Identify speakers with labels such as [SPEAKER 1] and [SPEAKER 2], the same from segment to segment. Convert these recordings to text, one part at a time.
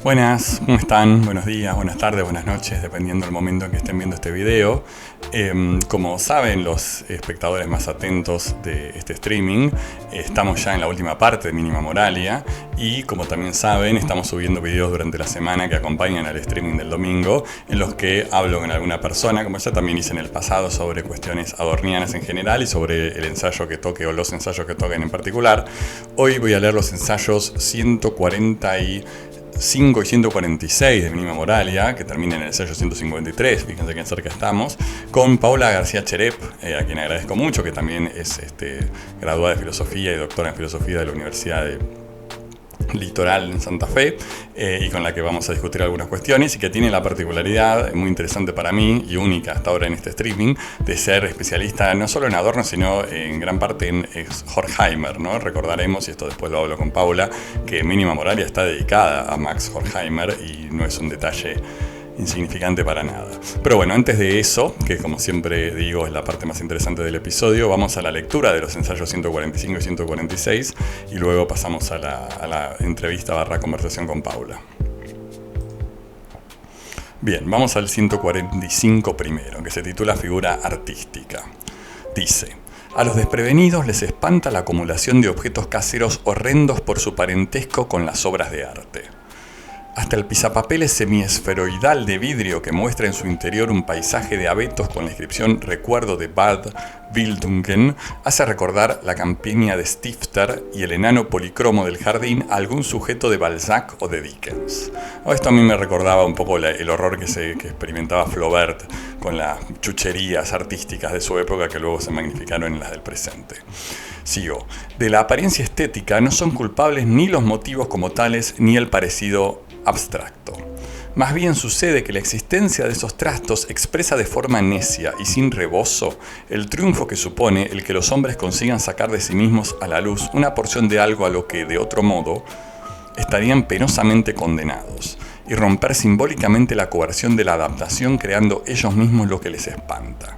[SPEAKER 1] Buenas, ¿cómo están? Buenos días, buenas tardes, buenas noches, dependiendo del momento en que estén viendo este video. Como saben los espectadores más atentos de este streaming, estamos ya en la última parte de Mínima Moralia y como también saben, estamos subiendo videos durante la semana que acompañan al streaming del domingo, en los que hablo con alguna persona, como ya también hice en el pasado, sobre cuestiones adornianas en general y sobre el ensayo que toque o los ensayos que toquen en particular. Hoy voy a leer los ensayos 145 y 146 de Mínima Moralia, que termina en el ensayo 153, fíjense que cerca estamos, con Paula García Cherep, a quien agradezco mucho, que también es graduada de Filosofía y doctora en Filosofía de la Universidad de Litoral en Santa Fe, y con la que vamos a discutir algunas cuestiones y que tiene la particularidad, muy interesante para mí y única hasta ahora en este streaming, de ser especialista no solo en Adorno, sino en gran parte en Horkheimer, ¿no? Recordaremos, y esto después lo hablo con Paula, que Mínima Moralia está dedicada a Max Horkheimer y no es un detalle insignificante para nada. Pero bueno, antes de eso, que como siempre digo es la parte más interesante del episodio, vamos a la lectura de los ensayos 145 y 146 y luego pasamos a la entrevista / conversación con Paula. Bien, vamos al 145 primero, que se titula Figura artística. Dice: a los desprevenidos les espanta la acumulación de objetos caseros horrendos por su parentesco con las obras de arte. Hasta el pisapapeles semiesferoidal de vidrio que muestra en su interior un paisaje de abetos con la inscripción Recuerdo de Bad Wildungen hace recordar la campiña de Stifter y el enano policromo del jardín a algún sujeto de Balzac o de Dickens. Esto a mí me recordaba un poco el horror que experimentaba Flaubert con las chucherías artísticas de su época que luego se magnificaron en las del presente. Sigo. De la apariencia estética no son culpables ni los motivos como tales ni el parecido abstracto. Más bien sucede que la existencia de esos trastos expresa de forma necia y sin rebozo el triunfo que supone el que los hombres consigan sacar de sí mismos a la luz una porción de algo a lo que, de otro modo, estarían penosamente condenados, y romper simbólicamente la coerción de la adaptación creando ellos mismos lo que les espanta.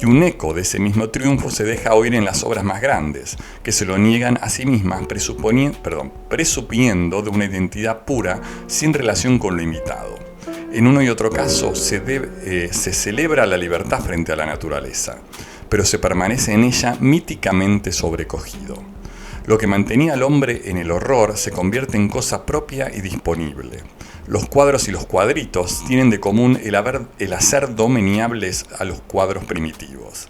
[SPEAKER 1] Y un eco de ese mismo triunfo se deja oír en las obras más grandes, que se lo niegan a sí mismas presupiendo de una identidad pura sin relación con lo imitado. En uno y otro caso se celebra la libertad frente a la naturaleza, pero se permanece en ella míticamente sobrecogido. Lo que mantenía al hombre en el horror se convierte en cosa propia y disponible. Los cuadros y los cuadritos tienen de común el hacer domeniables a los cuadros primitivos.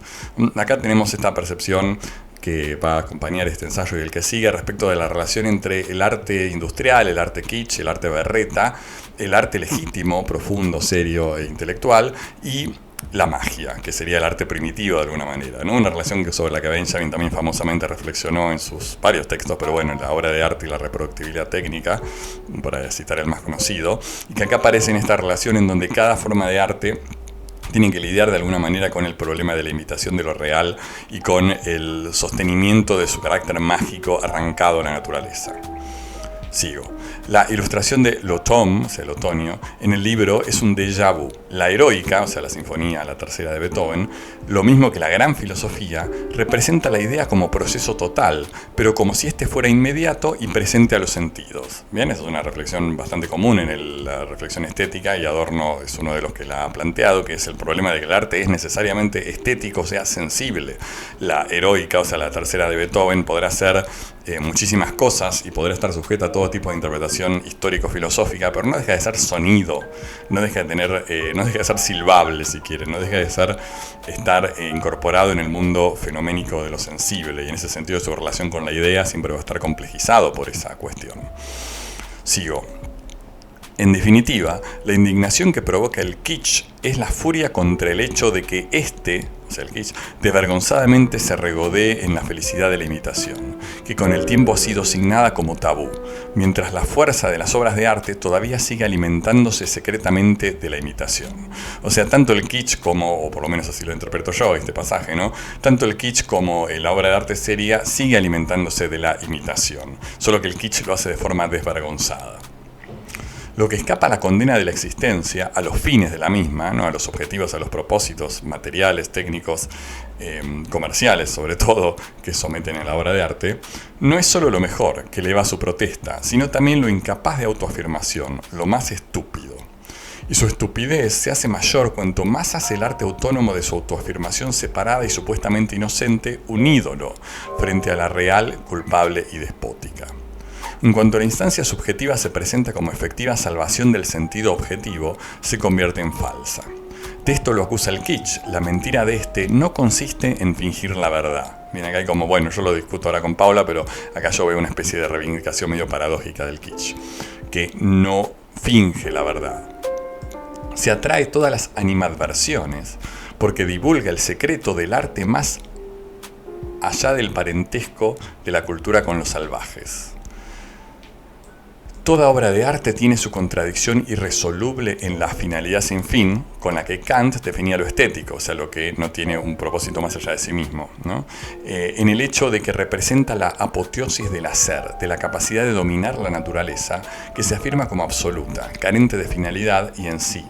[SPEAKER 1] Acá tenemos esta percepción que va a acompañar este ensayo y el que sigue respecto de la relación entre el arte industrial, el arte kitsch, el arte berreta, el arte legítimo, profundo, serio e intelectual y la magia, que sería el arte primitivo de alguna manera, ¿no? Una relación sobre la que Benjamin también famosamente reflexionó en sus varios textos, pero bueno, en la obra de arte y la reproductibilidad técnica, para citar el más conocido, y que acá aparece en esta relación en donde cada forma de arte tiene que lidiar de alguna manera con el problema de la imitación de lo real y con el sostenimiento de su carácter mágico arrancado a la naturaleza. Sigo. La ilustración de l'automne, o sea, el otoño, en el libro es un déjà vu. La heroica, o sea, la sinfonía, la tercera de Beethoven, lo mismo que la gran filosofía, representa la idea como proceso total, pero como si éste fuera inmediato y presente a los sentidos. Bien, esa es una reflexión bastante común en la reflexión estética y Adorno es uno de los que la ha planteado, que es el problema de que el arte es necesariamente estético, o sea, sensible. La heroica, o sea, la tercera de Beethoven, podrá ser muchísimas cosas y podrá estar sujeta a todo tipo de interpretación histórico-filosófica, pero no deja de ser sonido, no deja de ser silbable si quieren, no deja de estar incorporado en el mundo fenoménico de lo sensible, y en ese sentido su relación con la idea siempre va a estar complejizado por esa cuestión. Sigo. En definitiva, la indignación que provoca el kitsch es la furia contra el hecho de que o sea el kitsch, desvergonzadamente se regodee en la felicidad de la imitación, que con el tiempo ha sido asignada como tabú, mientras la fuerza de las obras de arte todavía sigue alimentándose secretamente de la imitación. O sea, tanto el kitsch como, o por lo menos así lo interpreto yo, este pasaje, ¿no? Tanto el kitsch como la obra de arte seria sigue alimentándose de la imitación, solo que el kitsch lo hace de forma desvergonzada. Lo que escapa a la condena de la existencia, a los fines de la misma, ¿no? A los objetivos, a los propósitos materiales, técnicos, comerciales sobre todo, que someten a la obra de arte, no es solo lo mejor, que eleva su protesta, sino también lo incapaz de autoafirmación, lo más estúpido. Y su estupidez se hace mayor cuanto más hace el arte autónomo de su autoafirmación separada y supuestamente inocente un ídolo frente a la real, culpable y despótica. En cuanto la instancia subjetiva se presenta como efectiva salvación del sentido objetivo, se convierte en falsa. De esto lo acusa el kitsch. La mentira de este no consiste en fingir la verdad. Bien, acá hay como, bueno, yo lo discuto ahora con Paula, pero acá yo veo una especie de reivindicación medio paradójica del kitsch, que no finge la verdad. Se atrae todas las animadversiones porque divulga el secreto del arte más allá del parentesco de la cultura con los salvajes. Toda obra de arte tiene su contradicción irresoluble en la finalidad sin fin, con la que Kant definía lo estético, o sea, lo que no tiene un propósito más allá de sí mismo, ¿no? En el hecho de que representa la apoteosis del hacer, de la capacidad de dominar la naturaleza, que se afirma como absoluta, carente de finalidad y en sí,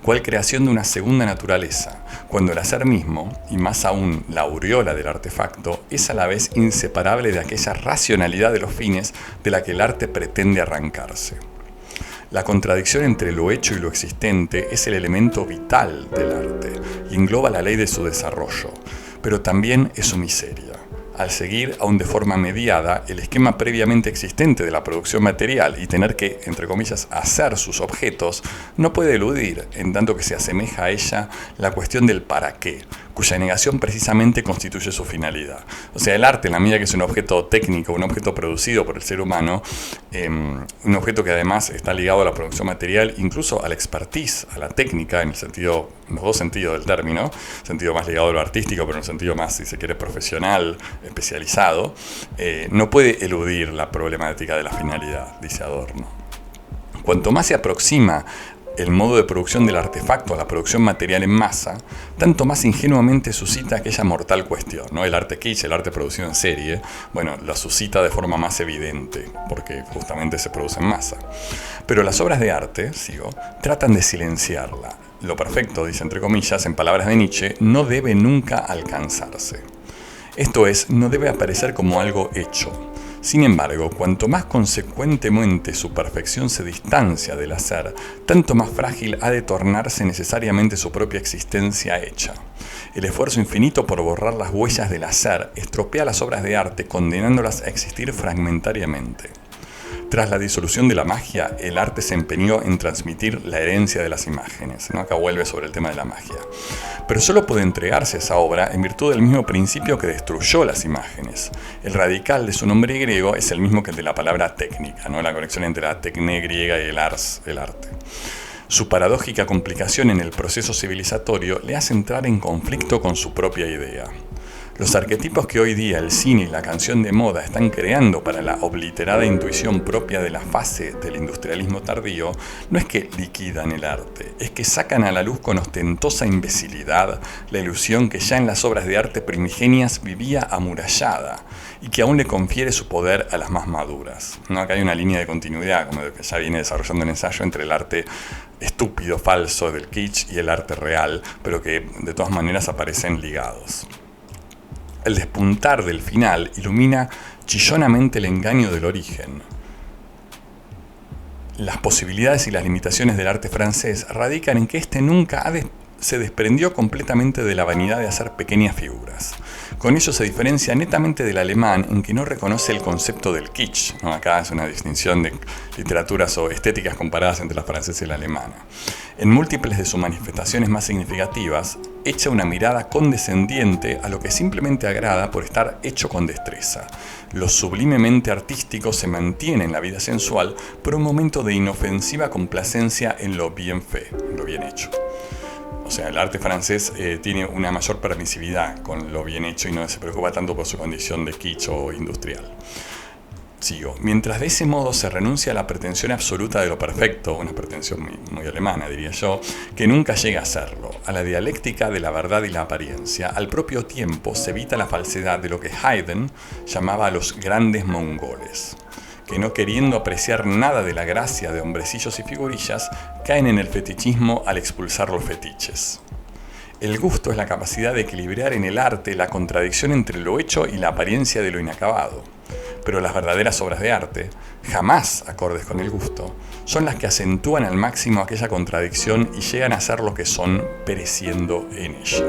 [SPEAKER 1] cual creación de una segunda naturaleza, cuando el hacer mismo, y más aún la aureola del artefacto, es a la vez inseparable de aquella racionalidad de los fines de la que el arte pretende arrancarse. La contradicción entre lo hecho y lo existente es el elemento vital del arte y engloba la ley de su desarrollo, pero también es su miseria. Al seguir, aún de forma mediada, el esquema previamente existente de la producción material y tener que, entre comillas, hacer sus objetos, no puede eludir, en tanto que se asemeja a ella, la cuestión del para qué, cuya negación precisamente constituye su finalidad. O sea, el arte, en la medida que es un objeto técnico, un objeto producido por el ser humano, un objeto que además está ligado a la producción material, incluso a la expertise, a la técnica, en los dos sentidos del término, sentido más ligado a lo artístico, pero en un sentido más, si se quiere, profesional, especializado, no puede eludir la problemática de la finalidad, dice Adorno. Cuanto más se aproxima el modo de producción del artefacto a la producción material en masa, tanto más ingenuamente suscita aquella mortal cuestión, ¿no? El arte kitsch, el arte producido en serie, bueno, la suscita de forma más evidente, porque justamente se produce en masa. Pero las obras de arte, tratan de silenciarla. Lo perfecto, dice entre comillas, en palabras de Nietzsche, no debe nunca alcanzarse. Esto es, no debe aparecer como algo hecho. Sin embargo, cuanto más consecuentemente su perfección se distancia del hacer, tanto más frágil ha de tornarse necesariamente su propia existencia hecha. El esfuerzo infinito por borrar las huellas del hacer estropea las obras de arte, condenándolas a existir fragmentariamente. Tras la disolución de la magia, el arte se empeñó en transmitir la herencia de las imágenes, ¿no? Acá vuelve sobre el tema de la magia. Pero solo puede entregarse a esa obra en virtud del mismo principio que destruyó las imágenes. El radical de su nombre griego es el mismo que el de la palabra técnica, ¿no? La conexión entre la tecné griega y el ars, el arte. Su paradójica complicación en el proceso civilizatorio le hace entrar en conflicto con su propia idea. Los arquetipos que hoy día el cine y la canción de moda están creando para la obliterada intuición propia de la fase del industrialismo tardío no es que liquidan el arte, es que sacan a la luz con ostentosa imbecilidad la ilusión que ya en las obras de arte primigenias vivía amurallada y que aún le confiere su poder a las más maduras. ¿No? Acá hay una línea de continuidad, como que ya viene desarrollando el ensayo, entre el arte estúpido, falso del kitsch y el arte real, pero que de todas maneras aparecen ligados. El despuntar del final ilumina chillonamente el engaño del origen. Las posibilidades y las limitaciones del arte francés radican en que éste nunca se desprendió completamente de la vanidad de hacer pequeñas figuras. Con ello se diferencia netamente del alemán en que no reconoce el concepto del kitsch, ¿no? Acá es una distinción de literaturas o estéticas comparadas entre la francesa y la alemana. En múltiples de sus manifestaciones más significativas, echa una mirada condescendiente a lo que simplemente agrada por estar hecho con destreza. Lo sublimemente artístico se mantiene en la vida sensual por un momento de inofensiva complacencia en lo bien fait, en lo bien hecho. O sea, el arte francés tiene una mayor permisividad con lo bien hecho y no se preocupa tanto por su condición de kitsch o industrial. Sigo. Mientras de ese modo se renuncia a la pretensión absoluta de lo perfecto, una pretensión muy alemana, diría yo, que nunca llega a serlo, a la dialéctica de la verdad y la apariencia, al propio tiempo se evita la falsedad de lo que Haydn llamaba a los grandes mongoles, que, no queriendo apreciar nada de la gracia de hombrecillos y figurillas, caen en el fetichismo al expulsar los fetiches. El gusto es la capacidad de equilibrar en el arte la contradicción entre lo hecho y la apariencia de lo inacabado. Pero las verdaderas obras de arte, jamás acordes con el gusto, son las que acentúan al máximo aquella contradicción y llegan a ser lo que son, pereciendo en ella.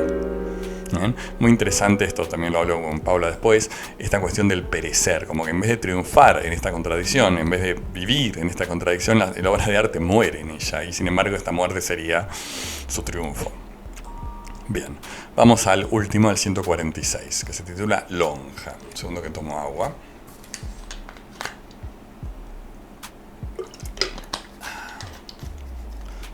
[SPEAKER 1] ¿Bien? Muy interesante, esto también lo hablo con Paula después, esta cuestión del perecer, como que en vez de triunfar en esta contradicción, en vez de vivir en esta contradicción, la obra de arte muere en ella, y sin embargo esta muerte sería su triunfo. Bien, vamos al último, al 146, que se titula Lonja. Un segundo que tomo agua.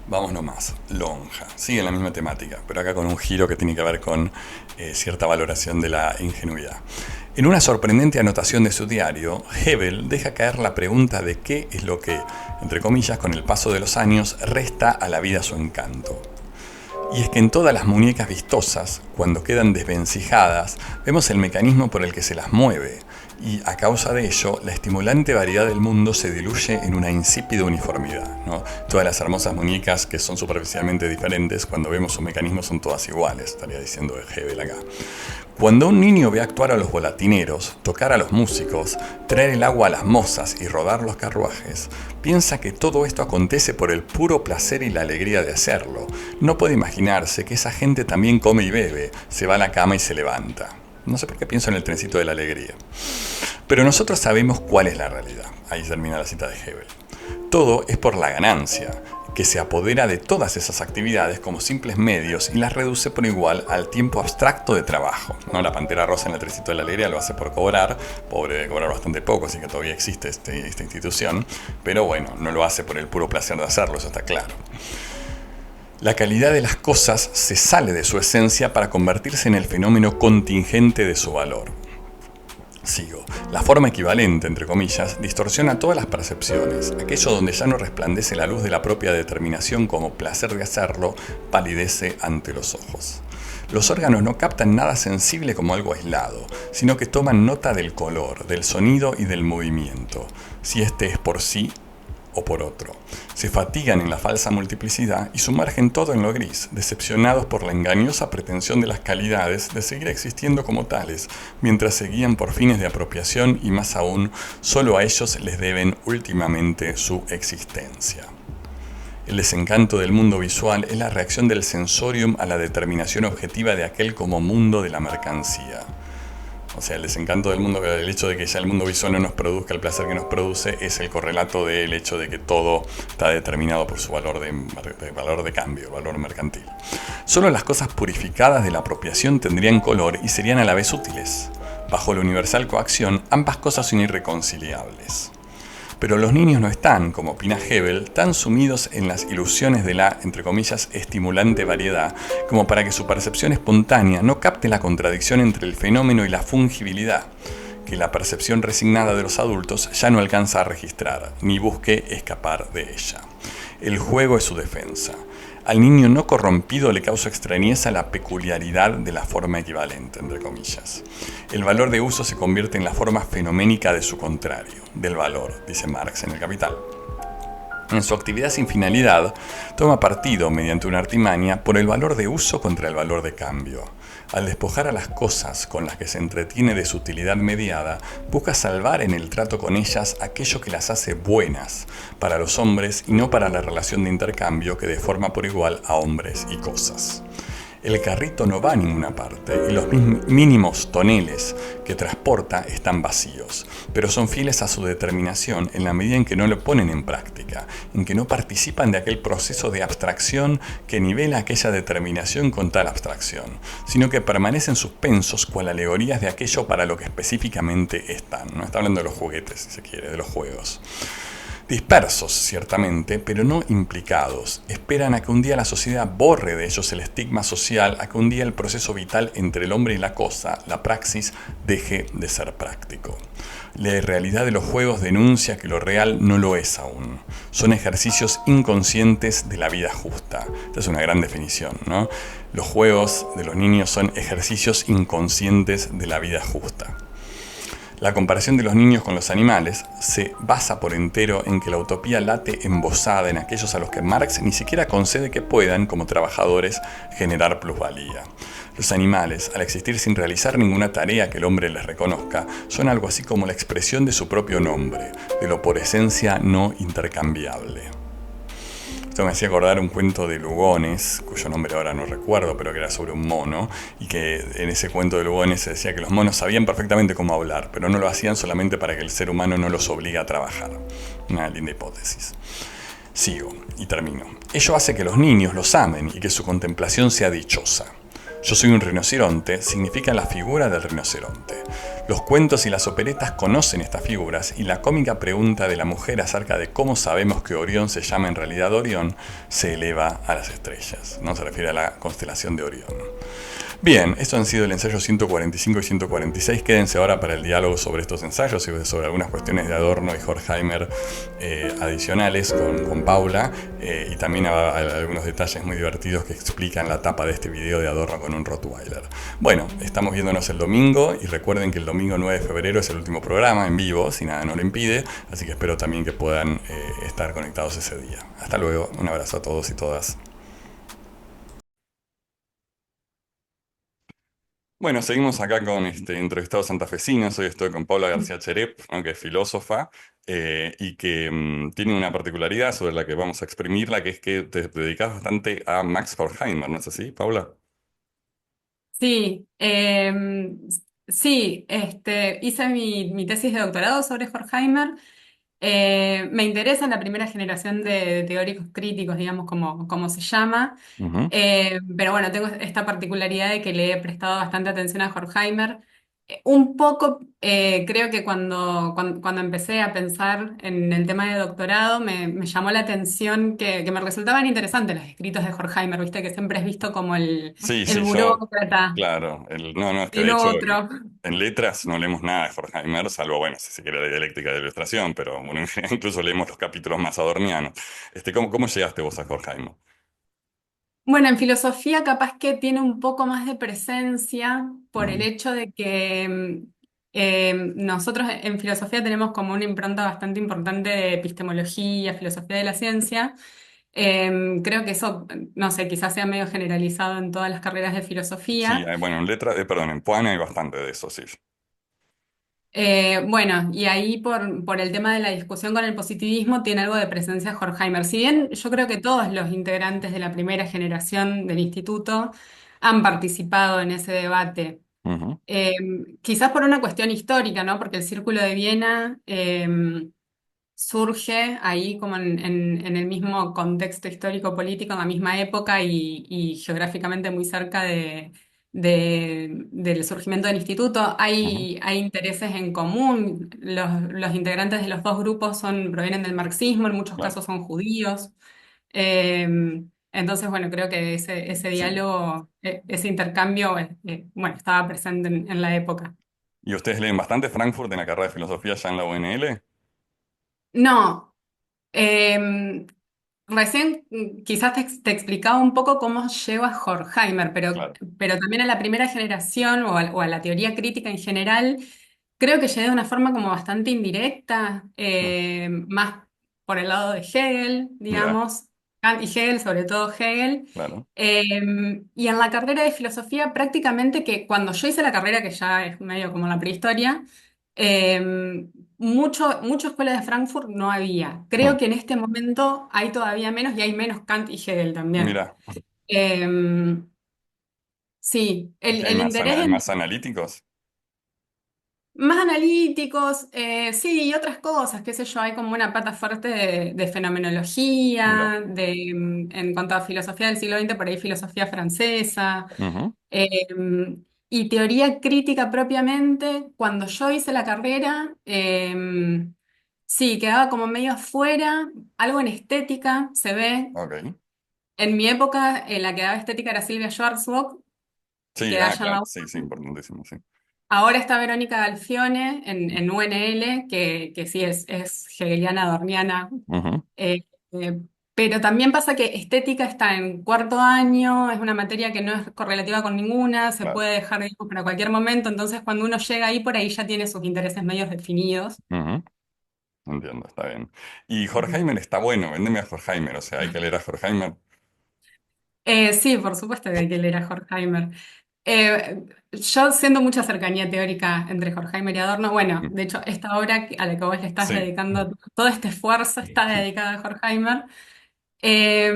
[SPEAKER 1] Vamos nomás, Lonja. Sigue la misma temática, pero acá con un giro que tiene que ver con cierta valoración de la ingenuidad. En una sorprendente anotación de su diario, Hebel deja caer la pregunta de qué es lo que, entre comillas, con el paso de los años, resta a la vida su encanto. Y es que en todas las muñecas vistosas, cuando quedan desvencijadas, vemos el mecanismo por el que se las mueve, y a causa de ello, la estimulante variedad del mundo se diluye en una insípida uniformidad, ¿no? Todas las hermosas muñecas que son superficialmente diferentes, cuando vemos su mecanismo son todas iguales, estaría diciendo Hebel acá. Cuando un niño ve actuar a los volatineros, tocar a los músicos, traer el agua a las mozas y rodar los carruajes, piensa que todo esto acontece por el puro placer y la alegría de hacerlo. No puede imaginarse que esa gente también come y bebe, se va a la cama y se levanta. No sé por qué pienso en el trencito de la alegría. Pero nosotros sabemos cuál es la realidad. Ahí termina la cita de Hebel. Todo es por la ganancia, que se apodera de todas esas actividades como simples medios y las reduce por igual al tiempo abstracto de trabajo. ¿No? La Pantera Rosa en el trencito de la alegría lo hace por cobrar, pobre de cobrar bastante poco, así que todavía existe esta institución, pero bueno, no lo hace por el puro placer de hacerlo, eso está claro. La calidad de las cosas se sale de su esencia para convertirse en el fenómeno contingente de su valor. Sigo. La forma equivalente, entre comillas, distorsiona todas las percepciones. Aquello donde ya no resplandece la luz de la propia determinación como placer de hacerlo, palidece ante los ojos. Los órganos no captan nada sensible como algo aislado, sino que toman nota del color, del sonido y del movimiento, si este es por sí o por otro. Se fatigan en la falsa multiplicidad y sumergen todo en lo gris, decepcionados por la engañosa pretensión de las calidades de seguir existiendo como tales, mientras se guían por fines de apropiación y más aún, solo a ellos les deben últimamente su existencia. El desencanto del mundo visual es la reacción del sensorium a la determinación objetiva de aquel como mundo de la mercancía. O sea, el desencanto del mundo, el hecho de que ya el mundo visual no nos produzca el placer que nos produce, es el correlato del hecho de que todo está determinado por su valor de cambio, valor mercantil. Solo las cosas purificadas de la apropiación tendrían color y serían a la vez útiles. Bajo la universal coacción, ambas cosas son irreconciliables. Pero los niños no están, como opina Hebel, tan sumidos en las ilusiones de la, entre comillas, estimulante variedad, como para que su percepción espontánea no capte la contradicción entre el fenómeno y la fungibilidad, que la percepción resignada de los adultos ya no alcanza a registrar, ni busque escapar de ella. El juego es su defensa. Al niño no corrompido le causa extrañeza la peculiaridad de la forma equivalente, entre comillas. El valor de uso se convierte en la forma fenoménica de su contrario, del valor, dice Marx en El Capital. En su actividad sin finalidad, toma partido, mediante una artimaña, por el valor de uso contra el valor de cambio. Al despojar a las cosas con las que se entretiene de su utilidad mediada, busca salvar en el trato con ellas aquello que las hace buenas para los hombres y no para la relación de intercambio que deforma por igual a hombres y cosas. El carrito no va a ninguna parte y los mínimos toneles que transporta están vacíos, pero son fieles a su determinación en la medida en que no lo ponen en práctica, en que no participan de aquel proceso de abstracción que nivela aquella determinación con tal abstracción, sino que permanecen suspensos cual alegorías de aquello para lo que específicamente están. No está hablando de los juguetes, si se quiere, de los juegos. Dispersos, ciertamente, pero no implicados. Esperan a que un día la sociedad borre de ellos el estigma social, a que un día el proceso vital entre el hombre y la cosa, la praxis, deje de ser práctico. La realidad de los juegos denuncia que lo real no lo es aún. Son ejercicios inconscientes de la vida justa. Esta es una gran definición, ¿no? Los juegos de los niños son ejercicios inconscientes de la vida justa. La comparación de los niños con los animales se basa por entero en que la utopía late embosada en aquellos a los que Marx ni siquiera concede que puedan, como trabajadores, generar plusvalía. Los animales, al existir sin realizar ninguna tarea que el hombre les reconozca, son algo así como la expresión de su propio nombre, de lo por esencia no intercambiable. Esto me hacía acordar un cuento de Lugones, cuyo nombre ahora no recuerdo, pero que era sobre un mono, y que en ese cuento de Lugones se decía que los monos sabían perfectamente cómo hablar, pero no lo hacían solamente para que el ser humano no los obligue a trabajar. Una linda hipótesis. Sigo y termino. Ello hace que los niños los amen y que su contemplación sea dichosa. Yo soy un rinoceronte significa la figura del rinoceronte. Los cuentos y las operetas conocen estas figuras y la cómica pregunta de la mujer acerca de cómo sabemos que Orión se llama en realidad Orión se eleva a las estrellas. No se refiere a la constelación de Orión. Bien, esto han sido el ensayo 145 y 146. Quédense ahora para el diálogo sobre estos ensayos y sobre algunas cuestiones de Adorno y Horkheimer adicionales con Paula y también algunos detalles muy divertidos que explican la tapa de este video de Adorno con un Rottweiler. Bueno, estamos viéndonos el domingo y recuerden que el domingo 9 de febrero es el último programa en vivo, si nada no lo impide, así que espero también que puedan estar conectados ese día. Hasta luego, un abrazo a todos y todas. Bueno, seguimos acá con entrevistados santafesinos. Hoy estoy con Paula García Cherep, ¿no? Que es filósofa y que tiene una particularidad sobre la que vamos a exprimirla, que es que te dedicas bastante a Max Horkheimer, ¿no es así, Paula?
[SPEAKER 2] Sí, sí, hice mi tesis de doctorado sobre Horkheimer. Me interesa la primera generación de teóricos críticos, digamos, como se llama.
[SPEAKER 1] Ujú.
[SPEAKER 2] Pero bueno, tengo esta particularidad de que le he prestado bastante atención a Horkheimer. Un poco, creo que cuando empecé a pensar en el tema de doctorado, me llamó la atención que me resultaban interesantes los escritos de Horkheimer, viste, que siempre es visto como
[SPEAKER 1] Sí,
[SPEAKER 2] el
[SPEAKER 1] sí, yo,
[SPEAKER 2] burócrata,
[SPEAKER 1] claro, no, no, es que
[SPEAKER 2] el
[SPEAKER 1] de hecho
[SPEAKER 2] otro.
[SPEAKER 1] en letras no leemos nada de Horkheimer, salvo, bueno, si se quiere la dialéctica de ilustración, pero bueno, incluso leemos los capítulos más adornianos. ¿Cómo llegaste vos a Horkheimer?
[SPEAKER 2] Bueno, en filosofía capaz que tiene un poco más de presencia por el
[SPEAKER 1] Ujú.
[SPEAKER 2] hecho de que nosotros en filosofía tenemos como una impronta bastante importante de epistemología, filosofía de la ciencia. Creo que eso, no sé, quizás sea medio generalizado en todas las carreras de
[SPEAKER 1] Sí,
[SPEAKER 2] filosofía.
[SPEAKER 1] bueno, en letras, perdón, en Poana hay bastante de eso, sí.
[SPEAKER 2] Bueno, y ahí por el tema de la discusión con el positivismo tiene algo de presencia Horkheimer. Si bien yo creo que todos los integrantes de la primera generación del instituto han participado en ese debate,
[SPEAKER 1] Ujú.
[SPEAKER 2] eh, quizás por una cuestión histórica, ¿no? Porque el Círculo de Viena surge ahí como en el mismo contexto histórico-político, en la misma época y geográficamente muy cerca del surgimiento del instituto.
[SPEAKER 1] Ujú.
[SPEAKER 2] Hay intereses en común. Los integrantes de los dos grupos provienen del marxismo, en muchos
[SPEAKER 1] Claro,
[SPEAKER 2] casos son judíos. Eh, entonces, bueno, creo que ese
[SPEAKER 1] sí.
[SPEAKER 2] diálogo, ese intercambio, bueno, estaba presente en la época.
[SPEAKER 1] ¿Y ustedes leen bastante Frankfurt en la carrera de filosofía ya en la UNL?
[SPEAKER 2] No. em, Recién quizás te explicaba un poco cómo llego a Horkheimer,
[SPEAKER 1] Claro.
[SPEAKER 2] pero también a la primera generación o a la teoría crítica en general, creo que llegué de una forma como bastante indirecta,
[SPEAKER 1] Mm.
[SPEAKER 2] más por el lado de Hegel,
[SPEAKER 1] Mira,
[SPEAKER 2] digamos, Kant y Hegel, sobre todo Hegel.
[SPEAKER 1] claro.
[SPEAKER 2] Y en la carrera de filosofía, prácticamente que cuando yo hice la carrera, que ya es medio como la prehistoria, mucha escuela de Frankfurt no había. Creo
[SPEAKER 1] Mm.
[SPEAKER 2] que en este momento hay todavía menos y hay menos Kant y Hegel también.
[SPEAKER 1] Mira,
[SPEAKER 2] Eh, sí,
[SPEAKER 1] ¿y
[SPEAKER 2] el interés
[SPEAKER 1] hay más analíticos?
[SPEAKER 2] más analíticos, sí, y otras cosas, qué sé yo, hay como una pata fuerte de
[SPEAKER 1] Mira.
[SPEAKER 2] fenomenología, en cuanto a filosofía del siglo XX, por ahí filosofía francesa.
[SPEAKER 1] Ujú.
[SPEAKER 2] Eh, y teoría crítica propiamente, cuando yo hice la carrera, sí, quedaba como medio afuera, algo en estética se ve.
[SPEAKER 1] Ok.
[SPEAKER 2] En mi época, la que daba estética era Silvia Schwarzbach,
[SPEAKER 1] Sí,
[SPEAKER 2] que da
[SPEAKER 1] ah,
[SPEAKER 2] allá en la
[SPEAKER 1] claro,
[SPEAKER 2] UBA.
[SPEAKER 1] sí, sí, importantísimo, sí.
[SPEAKER 2] Ahora está Verónica Galfione en UNL, que sí es hegeliana, dorniana.
[SPEAKER 1] Ujú.
[SPEAKER 2] Eh, Pero también pasa que estética está en cuarto año, es una materia que no es correlativa con ninguna, se
[SPEAKER 1] Claro.
[SPEAKER 2] puede dejar, digamos, para cualquier momento, entonces cuando uno llega ahí, por ahí ya tiene sus intereses medios definidos.
[SPEAKER 1] Ujú. Entiendo, está bien. Y Horkheimer está bueno, vendeme a Horkheimer, o sea, hay que leer a Horkheimer.
[SPEAKER 2] Sí, por supuesto que hay que leer a Horkheimer. Yo siento mucha cercanía teórica entre Horkheimer y Adorno. Bueno,
[SPEAKER 1] Mm.
[SPEAKER 2] de hecho, esta obra a la que vos le estás
[SPEAKER 1] Sí,
[SPEAKER 2] dedicando todo este esfuerzo está
[SPEAKER 1] sí.
[SPEAKER 2] dedicada a Horkheimer. Eh,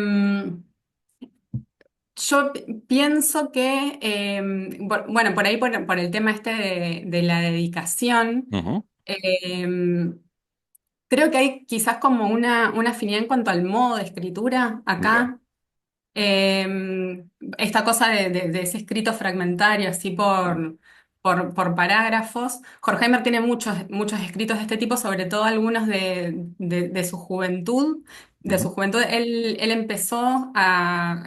[SPEAKER 2] yo pienso que, bueno, por ahí por el tema este de la dedicación,
[SPEAKER 1] Ujú.
[SPEAKER 2] eh, creo que hay quizás como una afinidad en cuanto al modo de escritura
[SPEAKER 1] Mira,
[SPEAKER 2] acá. Esta cosa de ese escrito fragmentario, así
[SPEAKER 1] sí.
[SPEAKER 2] por parágrafos. Horkheimer tiene muchos escritos de este tipo, sobre todo algunos de su juventud. De
[SPEAKER 1] Ujú.
[SPEAKER 2] su juventud, él empezó a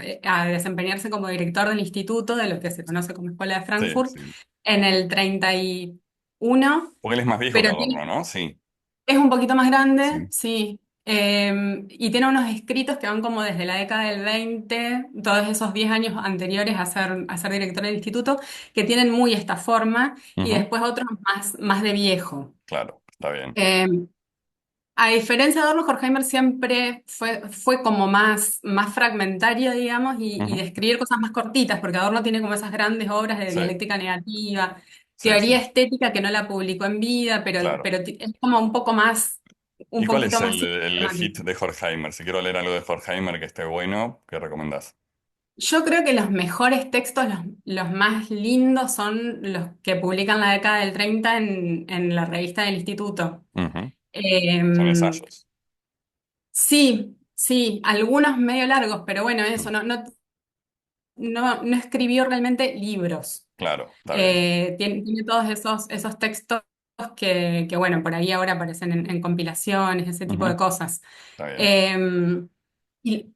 [SPEAKER 2] desempeñarse como director del instituto de lo que se conoce como Escuela de
[SPEAKER 1] Sí,
[SPEAKER 2] Frankfurt
[SPEAKER 1] sí.
[SPEAKER 2] en el 31,
[SPEAKER 1] Porque él es más viejo que
[SPEAKER 2] pero
[SPEAKER 1] Adorno, ¿no? Sí,
[SPEAKER 2] es un poquito más grande,
[SPEAKER 1] sí.
[SPEAKER 2] sí. Y tiene unos escritos que van como desde la década del 20, todos esos 10 años anteriores a ser director del instituto, que tienen muy esta forma, y
[SPEAKER 1] Ujú.
[SPEAKER 2] después otros más de viejo.
[SPEAKER 1] Claro, está bien.
[SPEAKER 2] Eh, a diferencia de Adorno, Horkheimer siempre fue como más fragmentario, digamos, y de
[SPEAKER 1] Ujú.
[SPEAKER 2] escribir cosas más cortitas, porque Adorno tiene como esas grandes obras de
[SPEAKER 1] Sí,
[SPEAKER 2] dialéctica negativa,
[SPEAKER 1] sí,
[SPEAKER 2] teoría
[SPEAKER 1] sí,
[SPEAKER 2] estética que no la publicó en vida,
[SPEAKER 1] claro.
[SPEAKER 2] pero es como un poco más, un
[SPEAKER 1] ¿Y cuál es
[SPEAKER 2] poquito más
[SPEAKER 1] el hit
[SPEAKER 2] sistemático.
[SPEAKER 1] de Horkheimer? Si quiero leer algo de Horkheimer que esté bueno, ¿qué recomendás?
[SPEAKER 2] Yo creo que los mejores textos, los más lindos, son los que publican la década del 30 en la revista del instituto.
[SPEAKER 1] Ujú. Son
[SPEAKER 2] Eh,
[SPEAKER 1] ensayos.
[SPEAKER 2] sí, sí, algunos medio largos, pero bueno, eso,
[SPEAKER 1] Mm.
[SPEAKER 2] no escribió realmente libros.
[SPEAKER 1] Claro, está bien.
[SPEAKER 2] Tiene todos esos textos que, bueno, por ahí ahora aparecen en compilaciones, ese tipo de
[SPEAKER 1] Ujú.
[SPEAKER 2] cosas.
[SPEAKER 1] Está bien.
[SPEAKER 2] Eh, y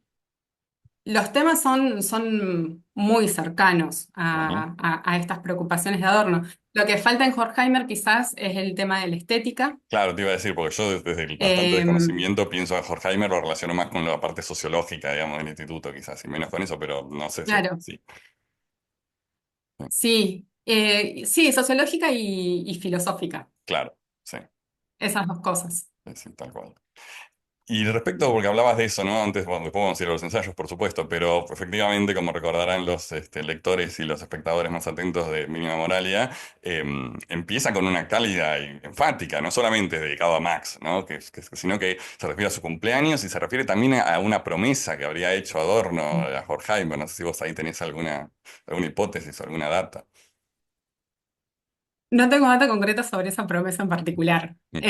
[SPEAKER 2] los temas son muy cercanos
[SPEAKER 1] Ujú.
[SPEAKER 2] a estas preocupaciones de Adorno. Lo que falta en Horkheimer quizás es el tema de la estética.
[SPEAKER 1] Claro, te iba a decir, porque yo desde el bastante
[SPEAKER 2] Eh,
[SPEAKER 1] desconocimiento pienso a Horkheimer, lo relaciono más con la parte sociológica, digamos, del instituto, quizás, y menos con eso, pero no sé si es
[SPEAKER 2] claro,
[SPEAKER 1] así.
[SPEAKER 2] sí, sí, sociológica y filosófica,
[SPEAKER 1] Claro, sí,
[SPEAKER 2] esas dos cosas.
[SPEAKER 1] sí, sí, tal cual. Y respecto, porque hablabas de eso, ¿no? Antes, bueno, después vamos a ir a los ensayos, por supuesto, pero efectivamente, como recordarán los lectores y los espectadores más atentos de Mínima Moralia, empieza con una cálida y enfática, no solamente dedicado a Max, ¿no? Sino que se refiere a su cumpleaños y se refiere también a una promesa que habría hecho Adorno a Horkheimer. No sé si vos ahí tenés alguna hipótesis o alguna data.
[SPEAKER 2] No tengo data concreta sobre esa promesa en particular.
[SPEAKER 1] Ujú.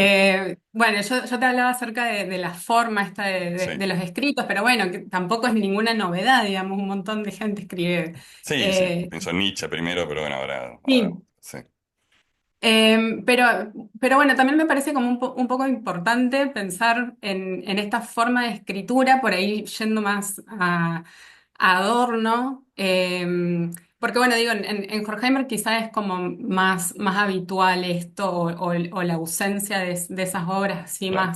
[SPEAKER 2] Bueno, yo te hablaba acerca de la forma esta
[SPEAKER 1] Sí,
[SPEAKER 2] de los escritos, pero bueno, que tampoco es ninguna novedad, digamos, un montón de gente escribe.
[SPEAKER 1] sí, sí.
[SPEAKER 2] eh,
[SPEAKER 1] Pienso en Nietzsche primero, pero bueno, ahora,
[SPEAKER 2] sí,
[SPEAKER 1] sí.
[SPEAKER 2] pero bueno, también me parece como un poco importante pensar en esta forma de escritura, por ahí yendo más a Adorno, porque bueno, digo, en Horkheimer quizás es como más habitual esto o la ausencia de esas obras así
[SPEAKER 1] Claro,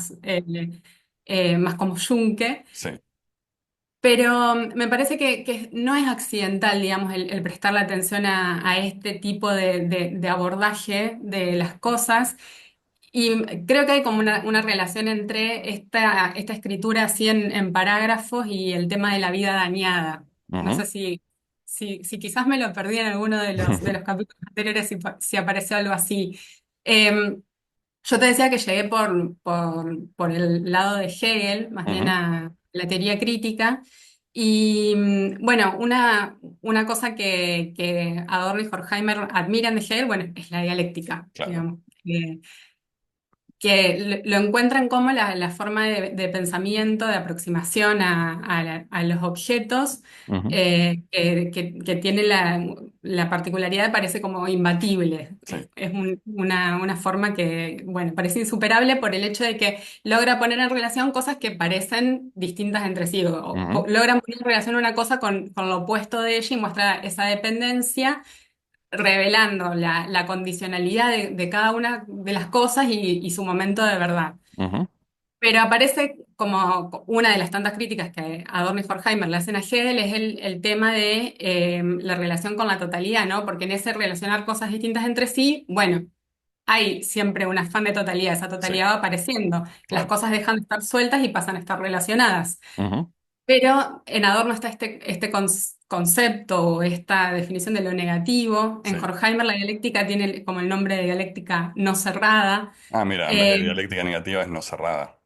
[SPEAKER 2] más como Juncker.
[SPEAKER 1] sí.
[SPEAKER 2] Pero me parece que no es accidental, digamos, el prestarle atención a este tipo de abordaje de las cosas. Y creo que hay como una relación entre esta escritura así en parágrafos y el tema de la vida dañada. No sé
[SPEAKER 1] Ujú.
[SPEAKER 2] si quizás me lo perdí en alguno de los capítulos anteriores, si apareció algo así. Em, yo te decía que llegué por el lado de Hegel, más bien
[SPEAKER 1] Ujú.
[SPEAKER 2] a la teoría crítica. Y bueno, una cosa que Adorno y Horkheimer admiran de Hegel, bueno, es la dialéctica,
[SPEAKER 1] Claro.
[SPEAKER 2] digamos. Que lo encuentran como la forma de pensamiento, de aproximación a los objetos,
[SPEAKER 1] Ujú.
[SPEAKER 2] que tiene la particularidad de parece como imbatible.
[SPEAKER 1] Sí.
[SPEAKER 2] Es una forma que, bueno, parece insuperable por el hecho de que logra poner en relación cosas que parecen distintas entre sí, o
[SPEAKER 1] Ujú.
[SPEAKER 2] logran poner en relación una cosa con lo opuesto de ella y muestra esa dependencia revelando la condicionalidad de cada una de las cosas y su momento de verdad.
[SPEAKER 1] Ujú.
[SPEAKER 2] Pero aparece como una de las tantas críticas que Adorno y Horkheimer le hacen a Hegel es el tema de la relación con la totalidad, ¿no? Porque en ese relacionar cosas distintas entre sí, bueno, hay siempre un afán de totalidad, esa
[SPEAKER 1] Sí,
[SPEAKER 2] totalidad va apareciendo, las
[SPEAKER 1] claro.
[SPEAKER 2] cosas dejan de estar sueltas y pasan a estar relacionadas.
[SPEAKER 1] Ujú,
[SPEAKER 2] Pero en Adorno está este concepto o esta definición de lo negativo. En
[SPEAKER 1] sí.
[SPEAKER 2] Horkheimer la dialéctica tiene como el nombre de dialéctica no cerrada.
[SPEAKER 1] Ah, mira, en vez de
[SPEAKER 2] Eh,
[SPEAKER 1] dialéctica negativa es no cerrada.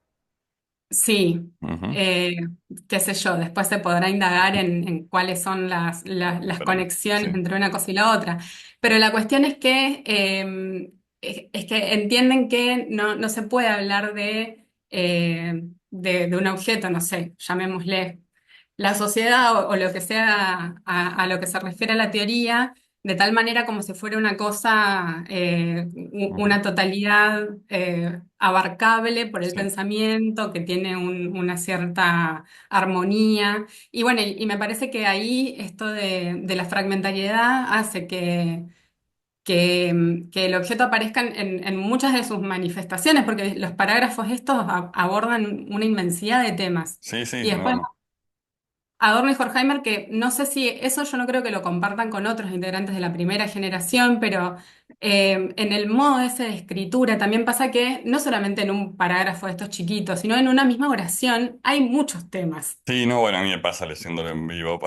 [SPEAKER 2] sí,
[SPEAKER 1] Ujú.
[SPEAKER 2] eh, qué sé yo, después se podrá indagar en cuáles son las
[SPEAKER 1] Sí,
[SPEAKER 2] conexiones entre una cosa y la otra. Pero la cuestión es que, es que entienden que no se puede hablar de un objeto, no sé, llamémosle la sociedad o lo que sea a lo que se refiere a la teoría, de tal manera como si fuera una cosa,
[SPEAKER 1] ujú,
[SPEAKER 2] una totalidad abarcable por el
[SPEAKER 1] sí,
[SPEAKER 2] pensamiento, que tiene una cierta armonía. Y bueno, y me parece que ahí esto de la fragmentariedad hace que el objeto aparezca en muchas de sus manifestaciones, porque los parágrafos estos abordan una inmensidad de temas.
[SPEAKER 1] sí, sí,
[SPEAKER 2] Y después
[SPEAKER 1] no.
[SPEAKER 2] Adorno y Horkheimer, que no sé si eso yo no creo que lo compartan con otros integrantes de la primera generación, pero en el modo ese de escritura también pasa que no solamente en un parágrafo de estos chiquitos, sino en una misma oración hay muchos temas.
[SPEAKER 1] Sí, no, bueno, a mí me pasa leyéndolo en vivo,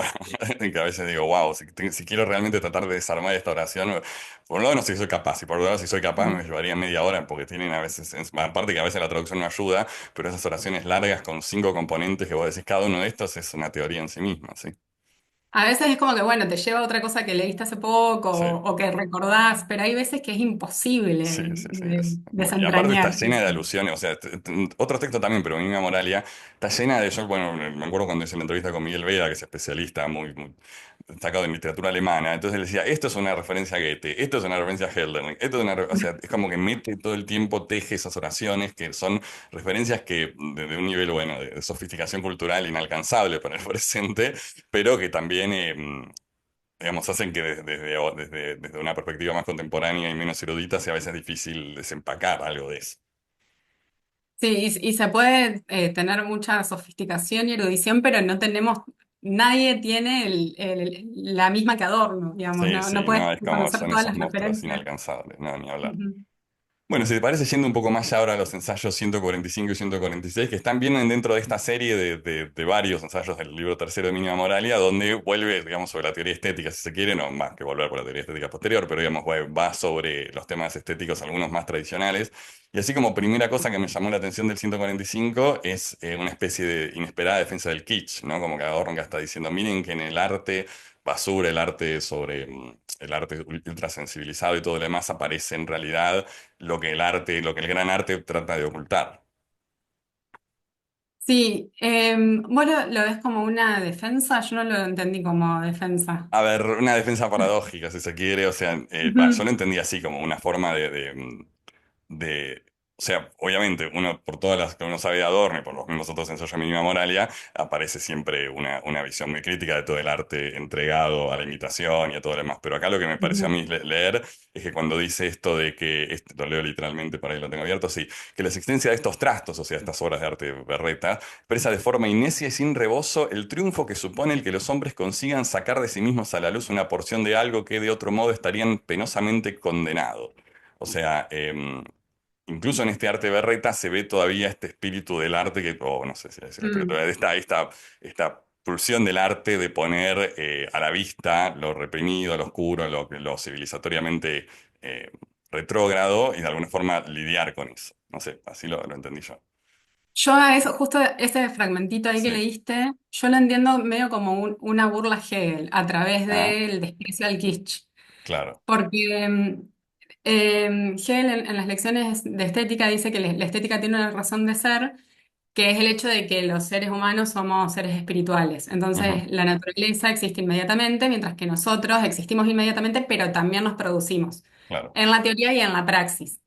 [SPEAKER 1] que a veces digo, wow, si quiero realmente tratar de desarmar esta oración, por un lado no sé si soy capaz, y por otro lado si soy capaz me
[SPEAKER 2] Mm.
[SPEAKER 1] llevaría media hora, porque tienen a veces, aparte que a veces la traducción no ayuda, pero esas oraciones largas con 5 componentes que vos decís, cada uno de estos es una teoría en sí misma, ¿sí?
[SPEAKER 2] A veces es como que, bueno, te lleva a otra cosa que leíste hace poco
[SPEAKER 1] Sí.
[SPEAKER 2] o que recordás, pero hay veces que es
[SPEAKER 1] Sí,
[SPEAKER 2] imposible
[SPEAKER 1] sí, sí. Y aparte está
[SPEAKER 2] desentrañar
[SPEAKER 1] llena de
[SPEAKER 2] eso.
[SPEAKER 1] alusiones, o sea, otro texto también, pero Mínima Moralia, está llena de, yo, bueno, me acuerdo cuando hice la entrevista con Miguel Veda, que es especialista muy destacado en literatura alemana, entonces él decía, esto es una referencia a Goethe, esto es una referencia a Hölderlin, esto es una, o sea, es como que mete todo el tiempo, teje esas oraciones, que son referencias que de un nivel, bueno, de sofisticación cultural inalcanzable para el presente, pero que también digamos, hacen que desde una perspectiva más contemporánea y menos erudita sea a veces difícil desempacar algo de eso.
[SPEAKER 2] Sí, y se puede tener mucha sofisticación y erudición, pero no tenemos, nadie tiene la misma que Adorno, digamos,
[SPEAKER 1] Sí,
[SPEAKER 2] no
[SPEAKER 1] sí,
[SPEAKER 2] puedes
[SPEAKER 1] no, es como
[SPEAKER 2] conocer
[SPEAKER 1] son
[SPEAKER 2] todas
[SPEAKER 1] esos
[SPEAKER 2] las
[SPEAKER 1] monstruos
[SPEAKER 2] referencias.
[SPEAKER 1] inalcanzables, no, ni hablar.
[SPEAKER 2] Ujú.
[SPEAKER 1] Bueno, si te parece, yendo un poco más ya ahora a los ensayos 145 y 146, que están bien dentro de esta serie de varios ensayos del libro tercero de Mínima Moralia, donde vuelve, digamos, sobre la teoría estética, si se quiere, no más que volver por la teoría estética posterior, pero digamos, va sobre los temas estéticos, algunos más tradicionales. Y así como primera cosa que me llamó la atención del 145 es una especie de inesperada defensa del kitsch, ¿no? Como que Adorno está diciendo, miren que en el arte basura, el arte sobre el arte ultrasensibilizado y todo lo demás aparece en realidad lo que el arte, lo que el gran arte trata de ocultar.
[SPEAKER 2] Sí, vos lo ves como una defensa, yo no lo entendí como defensa.
[SPEAKER 1] A ver, una defensa paradójica, si se quiere, o sea, yo lo
[SPEAKER 2] Ujú.
[SPEAKER 1] entendí así, como una forma o sea, obviamente, uno, por todas las que uno sabe de Adorno y por los mismos otros ensayos de Mínima Moralia, aparece siempre una visión muy crítica de todo el arte entregado a la imitación y a todo lo demás. Pero acá lo que me pareció a
[SPEAKER 2] Ujú.
[SPEAKER 1] mí leer es que cuando dice esto de que, lo leo literalmente, por ahí lo tengo abierto, sí, que la existencia de estos trastos, o sea, estas obras de arte berreta, expresa de forma innecia y sin rebozo el triunfo que supone el que los hombres consigan sacar de sí mismos a la luz una porción de algo que de otro modo estarían penosamente condenado. O sea, incluso en este arte berreta se ve todavía este espíritu del arte que, o no sé si es el espíritu,
[SPEAKER 2] Mm.
[SPEAKER 1] esta pulsión del arte de poner a la vista lo reprimido, lo oscuro, lo civilizatoriamente eh, retrógrado y de alguna forma lidiar con eso. No sé, así lo entendí yo.
[SPEAKER 2] Yo a eso, justo ese fragmentito ahí que
[SPEAKER 1] Sí,
[SPEAKER 2] leíste, yo lo entiendo medio como una burla a Hegel a través
[SPEAKER 1] ah,
[SPEAKER 2] del desprecio al kitsch.
[SPEAKER 1] claro,
[SPEAKER 2] Porque Hegel en las lecciones de estética dice que la estética tiene una razón de ser, que es el hecho de que los seres humanos somos seres espirituales.
[SPEAKER 1] ujú,
[SPEAKER 2] Entonces, la naturaleza existe inmediatamente, mientras que nosotros existimos inmediatamente, pero también nos producimos.
[SPEAKER 1] claro,
[SPEAKER 2] En la teoría y en la praxis.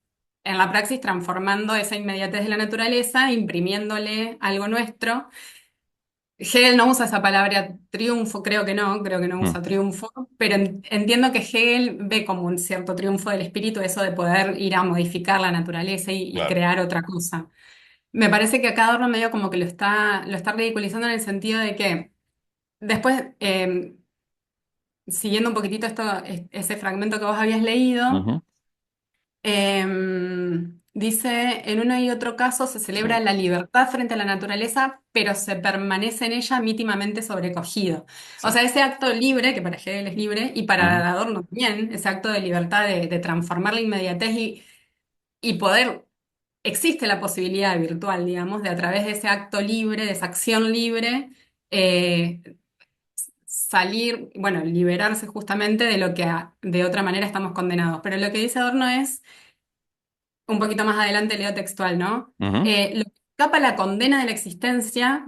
[SPEAKER 2] En la praxis, transformando esa inmediatez de la naturaleza, imprimiéndole algo nuestro. Hegel no usa esa palabra triunfo, creo que no
[SPEAKER 1] mm,
[SPEAKER 2] usa triunfo, pero entiendo que Hegel ve como un cierto triunfo del espíritu eso de poder ir a modificar la naturaleza y
[SPEAKER 1] claro.
[SPEAKER 2] crear otra cosa. Me parece que acá Adorno medio como que lo está ridiculizando en el sentido de que después, siguiendo un poquitito ese fragmento que vos habías leído,
[SPEAKER 1] Ujú.
[SPEAKER 2] dice, en uno y otro caso se
[SPEAKER 1] Sí,
[SPEAKER 2] celebra la libertad frente a la naturaleza, pero se permanece en ella mítimamente sobrecogido. O
[SPEAKER 1] sí.
[SPEAKER 2] sea, ese acto libre, que para Hegel es libre, y
[SPEAKER 1] Ujú.
[SPEAKER 2] para Adorno también, ese acto de libertad de transformar la inmediatez y poder, existe la posibilidad virtual, digamos, de a través de ese acto libre, de esa acción libre, eh, salir, bueno, liberarse justamente de lo que de otra manera estamos condenados. Pero lo que dice Adorno es un poquito más adelante leo textual, ¿no?
[SPEAKER 1] Ujú.
[SPEAKER 2] Lo que escapa a la condena de la existencia,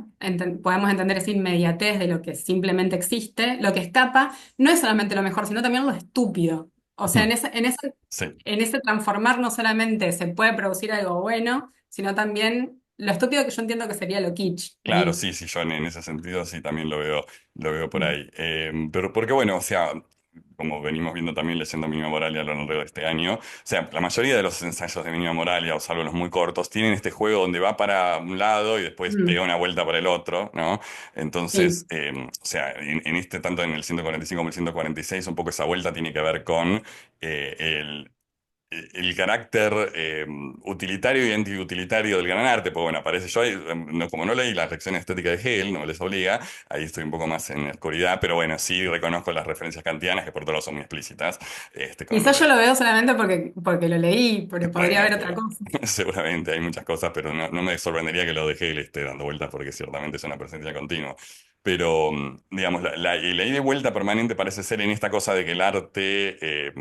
[SPEAKER 2] podemos entender esa inmediatez de lo que simplemente existe, lo que escapa no es solamente lo mejor, sino también lo estúpido. O sea,
[SPEAKER 1] Ujú. Sí.
[SPEAKER 2] en ese transformar no solamente se puede producir algo bueno, sino también lo estúpido que yo entiendo que sería lo kitsch
[SPEAKER 1] Claro,
[SPEAKER 2] ahí.
[SPEAKER 1] sí, sí, yo en ese sentido sí también lo veo por
[SPEAKER 2] Mm.
[SPEAKER 1] ahí. Pero porque bueno, o sea, como venimos viendo también leyendo Mínima Moralia a lo largo de este año, o sea, la mayoría de los ensayos de Mínima Moralia, o salvo los muy cortos, tienen este juego donde va para un lado y después pega
[SPEAKER 2] Mm,
[SPEAKER 1] una vuelta para el otro, ¿no? Entonces,
[SPEAKER 2] sí.
[SPEAKER 1] o sea, en este, tanto en el 145 como el 146, un poco esa vuelta tiene que ver con el carácter utilitario y antiutilitario del gran arte, pues bueno, aparece yo, como no leí la lección estética de Hegel, no me les obliga, ahí estoy un poco más en la oscuridad, pero bueno, sí reconozco las referencias kantianas, que por todos lados son muy explícitas, con lo
[SPEAKER 2] Quizás yo
[SPEAKER 1] de...
[SPEAKER 2] lo veo solamente porque lo leí, pero podría
[SPEAKER 1] Bueno,
[SPEAKER 2] haber otra
[SPEAKER 1] pero
[SPEAKER 2] cosa.
[SPEAKER 1] seguramente hay muchas cosas, pero no me sorprendería que lo de Hegel esté dando vueltas porque ciertamente es una presencia continua. Pero, digamos, y la ida y vuelta permanente parece ser en esta cosa de que el arte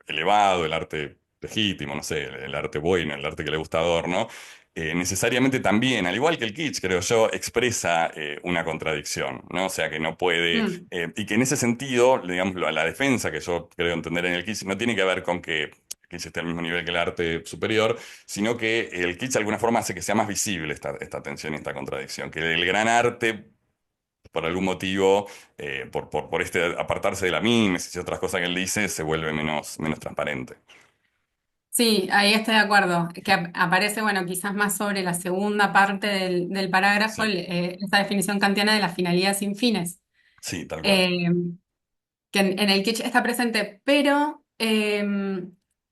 [SPEAKER 1] elevado, el arte legítimo, no sé, el arte bueno, el arte que le gusta a Adorno, necesariamente también, al igual que el kitsch, creo yo, expresa una contradicción, ¿no? O sea, que no puede,
[SPEAKER 2] Mm.
[SPEAKER 1] y que en ese sentido, digamos, la defensa que yo creo entender en el kitsch no tiene que ver con que kitsch esté al mismo nivel que el arte superior, sino que el kitsch de alguna forma hace que sea más visible esta tensión y esta contradicción, que el gran arte por algún motivo, por este apartarse de la mímesis y otras cosas que él dice, se vuelve menos transparente.
[SPEAKER 2] Sí, ahí estoy de acuerdo. Que aparece, bueno, quizás más sobre la segunda parte del parágrafo,
[SPEAKER 1] Sí,
[SPEAKER 2] esa definición kantiana de la finalidad sin fines.
[SPEAKER 1] sí, tal cual.
[SPEAKER 2] Eh, que en el kitsch está presente, pero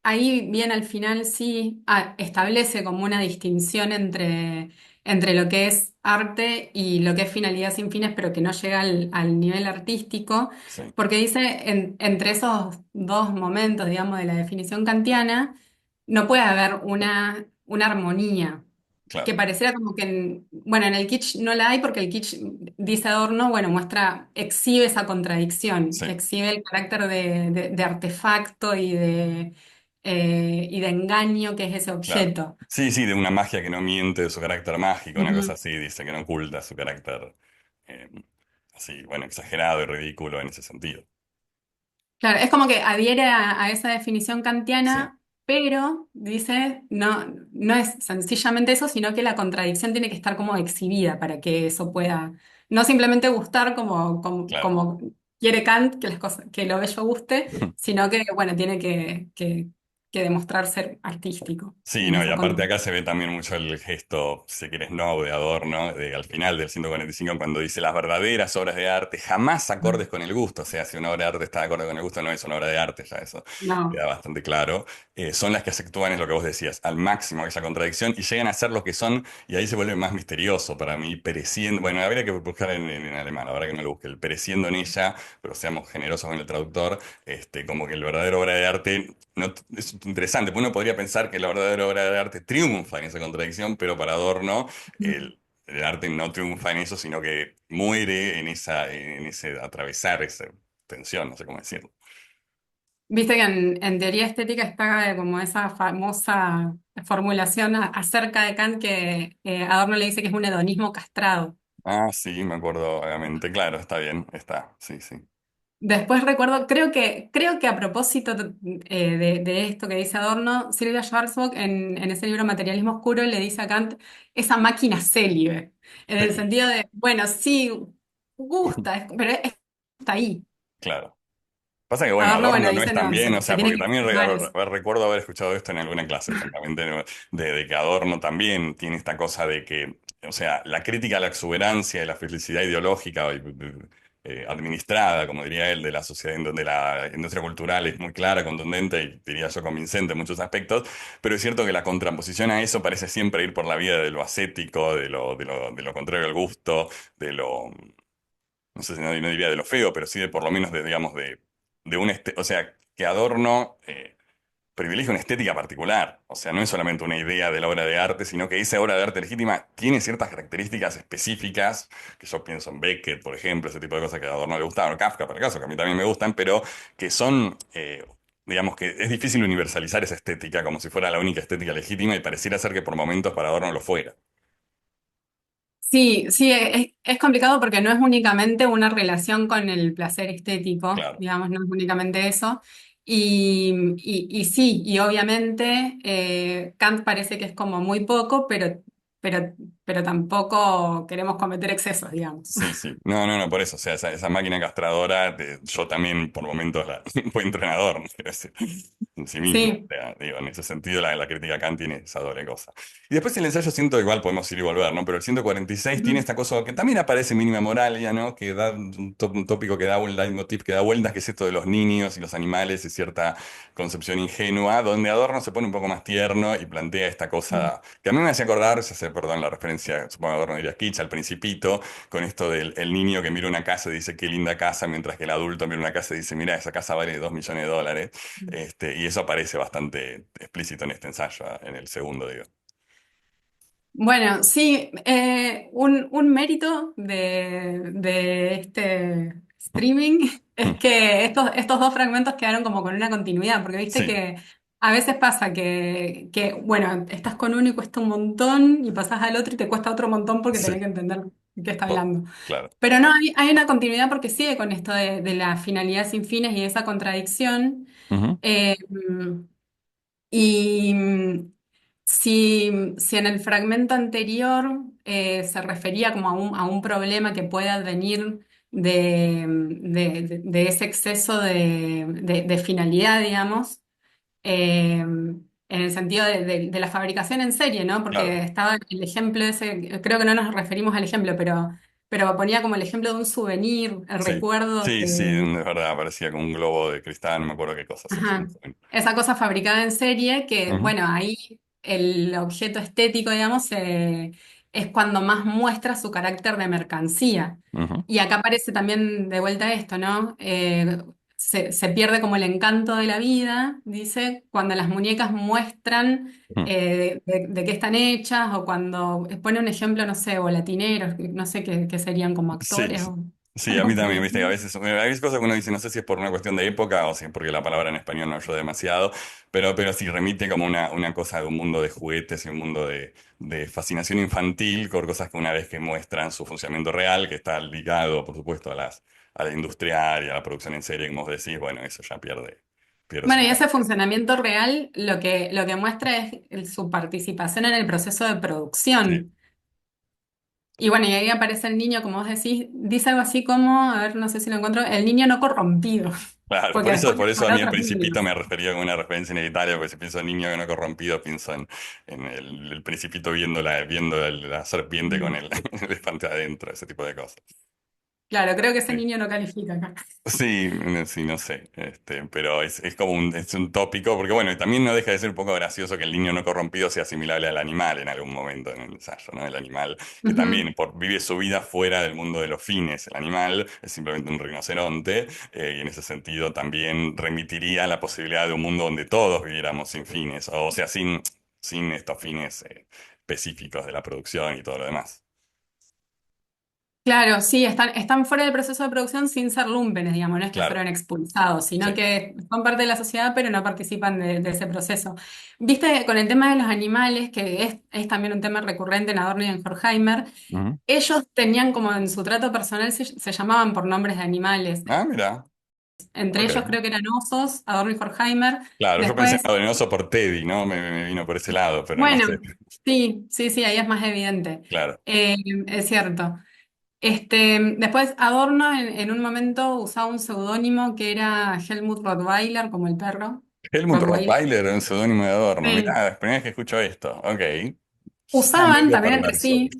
[SPEAKER 2] ahí bien al final sí establece como una distinción entre lo que es arte y lo que es finalidad sin fines, pero que no llega al nivel artístico,
[SPEAKER 1] Sí,
[SPEAKER 2] porque dice entre esos dos momentos, digamos, de la definición kantiana, no puede haber una armonía que
[SPEAKER 1] claro.
[SPEAKER 2] pareciera como que, bueno, en el kitsch no la hay porque el kitsch, dice Adorno, bueno, exhibe esa contradicción,
[SPEAKER 1] Sí,
[SPEAKER 2] exhibe el carácter de artefacto y de engaño que es ese
[SPEAKER 1] claro.
[SPEAKER 2] objeto.
[SPEAKER 1] Sí, sí, de una magia que no miente, de su carácter mágico, una cosa
[SPEAKER 2] Ujú.
[SPEAKER 1] así, dice que no oculta su carácter eh, así, bueno, exagerado y ridículo en ese sentido.
[SPEAKER 2] Claro, es como que adhiere a esa definición
[SPEAKER 1] Sí,
[SPEAKER 2] kantiana, pero dice, no, no es sencillamente eso, sino que la contradicción tiene que estar como exhibida para que eso pueda, no simplemente gustar
[SPEAKER 1] claro.
[SPEAKER 2] como quiere Kant, que las cosas, que lo bello guste, sino que, bueno, tiene que demostrar ser artístico
[SPEAKER 1] Sí,
[SPEAKER 2] en
[SPEAKER 1] no, y
[SPEAKER 2] esa
[SPEAKER 1] aparte acá
[SPEAKER 2] contradicción.
[SPEAKER 1] se ve también mucho el gesto, si quieres, no, de Adorno, al final del 145, cuando dice las verdaderas obras de arte, jamás acordes con el gusto. O sea, si una obra de arte está de acuerdo con el gusto, no es una obra de arte, ya eso
[SPEAKER 2] No.
[SPEAKER 1] queda bastante claro. Son las que se actúan, es lo que vos decías, al máximo esa contradicción y llegan a ser lo que son, y ahí se vuelve más misterioso para mí, pereciendo, bueno, habría que buscar en alemán, ahora que no lo busque, el pereciendo en ella, pero seamos generosos con el traductor, como que el verdadero obra de arte no, es interesante, porque uno podría pensar que la verdadera obra de arte triunfa en esa contradicción, pero para Adorno el arte no triunfa en eso, sino que muere en ese atravesar esa tensión, no sé cómo decirlo.
[SPEAKER 2] Viste que en teoría estética está como esa famosa formulación acerca de Kant que Adorno le dice que es un hedonismo castrado.
[SPEAKER 1] Ah, sí, me acuerdo vagamente, claro, está bien, está, sí, sí.
[SPEAKER 2] Después recuerdo, creo que a propósito de esto que dice Adorno, Silvia Schwarzbach en ese libro Materialismo Oscuro le dice a Kant esa máquina célibe, en el sentido de, bueno, sí, gusta, pero está ahí.
[SPEAKER 1] Claro. Pasa que, bueno,
[SPEAKER 2] Adorno, bueno,
[SPEAKER 1] Adorno no es
[SPEAKER 2] dice,
[SPEAKER 1] tan
[SPEAKER 2] no,
[SPEAKER 1] bien, o
[SPEAKER 2] se
[SPEAKER 1] sea,
[SPEAKER 2] tiene
[SPEAKER 1] porque
[SPEAKER 2] que
[SPEAKER 1] también
[SPEAKER 2] sumar eso.
[SPEAKER 1] recuerdo haber escuchado esto en alguna clase, exactamente, ¿no? De que Adorno también tiene esta cosa de que, o sea, la crítica a la exuberancia y la felicidad ideológica administrada, como diría él, de la sociedad, en donde la industria cultural es muy clara, contundente y diría yo convincente en muchos aspectos, pero es cierto que la contraposición a eso parece siempre ir por la vía de lo ascético, de lo contrario al gusto, de lo no sé si no diría de lo feo, pero sí de por lo menos de, digamos, de o sea, que Adorno privilegia una estética particular. O sea, no es solamente una idea de la obra de arte, sino que esa obra de arte legítima tiene ciertas características específicas, que yo pienso en Beckett, por ejemplo, ese tipo de cosas que a Adorno le gustaban, o Kafka, por acaso, que a mí también me gustan, pero que son... digamos que es difícil universalizar esa estética como si fuera la única estética legítima y pareciera ser que por momentos para Adorno lo fuera.
[SPEAKER 2] Sí, sí, es complicado porque no es únicamente una relación con el placer estético,
[SPEAKER 1] Claro.
[SPEAKER 2] digamos, no es únicamente eso. Y sí, y obviamente Kant parece que es como muy poco, pero, pero tampoco queremos cometer excesos, digamos.
[SPEAKER 1] Sí, sí. No, no, no, por eso. O sea, esa máquina castradora, yo también por momentos fui entrenador, ¿no? Quiero decir, en sí mismo. O
[SPEAKER 2] Sí.
[SPEAKER 1] sea, digo, en ese sentido la crítica a Kant tiene esa doble cosa. Y después el ensayo siento igual podemos ir y volver, ¿no? Pero el 146 tiene
[SPEAKER 2] Ujú.
[SPEAKER 1] esta cosa que también aparece en Mínima Moralia, ¿no? Que da un tópico que da un leitmotiv que da vueltas, que es esto de los niños y los animales y cierta concepción ingenua, donde Adorno se pone un poco más tierno y plantea esta cosa que a mí me hacía acordar, ya sé, perdón, la referencia, supongo que Adorno diría Kitsch, al Principito con esto del el niño que mira una casa y dice qué linda casa, mientras que el adulto mira una casa y dice, mira, esa casa vale 2 millones de dólares. Y eso aparece bastante explícito en este ensayo, en el segundo, digo.
[SPEAKER 2] Bueno, sí, un mérito de este streaming es que estos dos fragmentos quedaron como con una continuidad, porque viste
[SPEAKER 1] Sí,
[SPEAKER 2] que a veces pasa bueno, estás con uno y cuesta un montón y pasás al otro y te cuesta otro montón porque
[SPEAKER 1] sí,
[SPEAKER 2] tenés que entender de qué está
[SPEAKER 1] todo,
[SPEAKER 2] hablando.
[SPEAKER 1] claro,
[SPEAKER 2] Pero no, hay una continuidad porque sigue con esto de la finalidad sin fines y esa contradicción.
[SPEAKER 1] ujú,
[SPEAKER 2] Eh, y si en el fragmento anterior se refería como a un problema que puede advenir de ese exceso de finalidad, digamos, en el sentido de la fabricación en serie, ¿no? Porque
[SPEAKER 1] claro.
[SPEAKER 2] estaba el ejemplo ese, creo que no nos referimos al ejemplo, pero ponía como el ejemplo de un souvenir, el
[SPEAKER 1] Sí,
[SPEAKER 2] recuerdo
[SPEAKER 1] sí, sí,
[SPEAKER 2] de,
[SPEAKER 1] es verdad, parecía como un globo de cristal, no me acuerdo qué cosa, sí, sí.
[SPEAKER 2] ajá. Esa cosa fabricada en serie que,
[SPEAKER 1] Ujú,
[SPEAKER 2] bueno, ahí el objeto estético, digamos, es cuando más muestra su carácter de mercancía.
[SPEAKER 1] ujú,
[SPEAKER 2] Y acá aparece también de vuelta esto, ¿no? Se pierde como el encanto de la vida, dice, cuando las muñecas muestran
[SPEAKER 1] ujú.
[SPEAKER 2] de qué están hechas o cuando pone un ejemplo, no sé, volatineros, no sé qué serían como
[SPEAKER 1] Sí,
[SPEAKER 2] actores
[SPEAKER 1] sí.
[SPEAKER 2] o
[SPEAKER 1] Sí, a
[SPEAKER 2] algo
[SPEAKER 1] mí
[SPEAKER 2] por el
[SPEAKER 1] también, viste, que a
[SPEAKER 2] estilo.
[SPEAKER 1] veces hay cosas que uno dice, no sé si es por una cuestión de época o si es porque la palabra en español no ayuda demasiado, pero sí remite como una cosa de un mundo de juguetes y un mundo de fascinación infantil con cosas que una vez que muestran su funcionamiento real, que está ligado, por supuesto, a la industrial y a la producción en serie, como vos decís, bueno, eso ya pierde
[SPEAKER 2] Bueno,
[SPEAKER 1] su
[SPEAKER 2] y ese
[SPEAKER 1] carácter.
[SPEAKER 2] funcionamiento real lo que muestra es su participación en el proceso de
[SPEAKER 1] Sí.
[SPEAKER 2] producción. Y bueno, y ahí aparece el niño, como vos decís, dice algo así como, a ver, no sé si lo encuentro, el niño no corrompido,
[SPEAKER 1] Claro,
[SPEAKER 2] porque después
[SPEAKER 1] por eso a
[SPEAKER 2] habrá
[SPEAKER 1] mí el
[SPEAKER 2] otros
[SPEAKER 1] Principito
[SPEAKER 2] niños.
[SPEAKER 1] me refería como una referencia inevitable, porque si pienso en niño que no corrompido, pienso en el Principito viendo la serpiente con
[SPEAKER 2] Mm.
[SPEAKER 1] el, el elefante adentro, ese tipo de cosas.
[SPEAKER 2] Claro, creo que ese
[SPEAKER 1] Sí.
[SPEAKER 2] niño no califica acá.
[SPEAKER 1] Sí, sí, no sé, pero es como es un tópico, porque bueno, y también no deja de ser un poco gracioso que el niño no corrompido sea asimilable al animal en algún momento en el ensayo, ¿no? El animal que también
[SPEAKER 2] Ujú.
[SPEAKER 1] vive su vida fuera del mundo de los fines. El animal es simplemente un rinoceronte, y en ese sentido también remitiría a la posibilidad de un mundo donde todos viviéramos sin fines, o sea, sin estos fines específicos de la producción y todo lo demás.
[SPEAKER 2] Claro, sí, están fuera del proceso de producción sin ser lúmpenes, digamos, no es que
[SPEAKER 1] Claro,
[SPEAKER 2] fueron expulsados,
[SPEAKER 1] sí.
[SPEAKER 2] sino que son parte de la sociedad, pero no participan de ese proceso. Viste, con el tema de los animales, que es también un tema recurrente en Adorno y en Horkheimer,
[SPEAKER 1] Ujú.
[SPEAKER 2] ellos tenían como en su trato personal, se llamaban por nombres de animales.
[SPEAKER 1] Ah, mira,
[SPEAKER 2] Entre ellos
[SPEAKER 1] ok.
[SPEAKER 2] creo que eran osos, Adorno y Horkheimer.
[SPEAKER 1] Claro, yo pensé
[SPEAKER 2] Después,
[SPEAKER 1] en Venenoso por Teddy, ¿no? Me vino por ese lado, pero no sé.
[SPEAKER 2] bueno, sí, sí, sí, ahí es más evidente.
[SPEAKER 1] Claro.
[SPEAKER 2] Es cierto. Después Adorno en un momento usaba un seudónimo que era Helmut Rottweiler, como el perro.
[SPEAKER 1] Helmut
[SPEAKER 2] Rottweiler.
[SPEAKER 1] Rottweiler, un seudónimo de Adorno.
[SPEAKER 2] Sí.
[SPEAKER 1] Mirá, es la primera vez que escucho esto. Ok. Suena
[SPEAKER 2] Usaban
[SPEAKER 1] medio
[SPEAKER 2] también entre
[SPEAKER 1] perverso.
[SPEAKER 2] sí,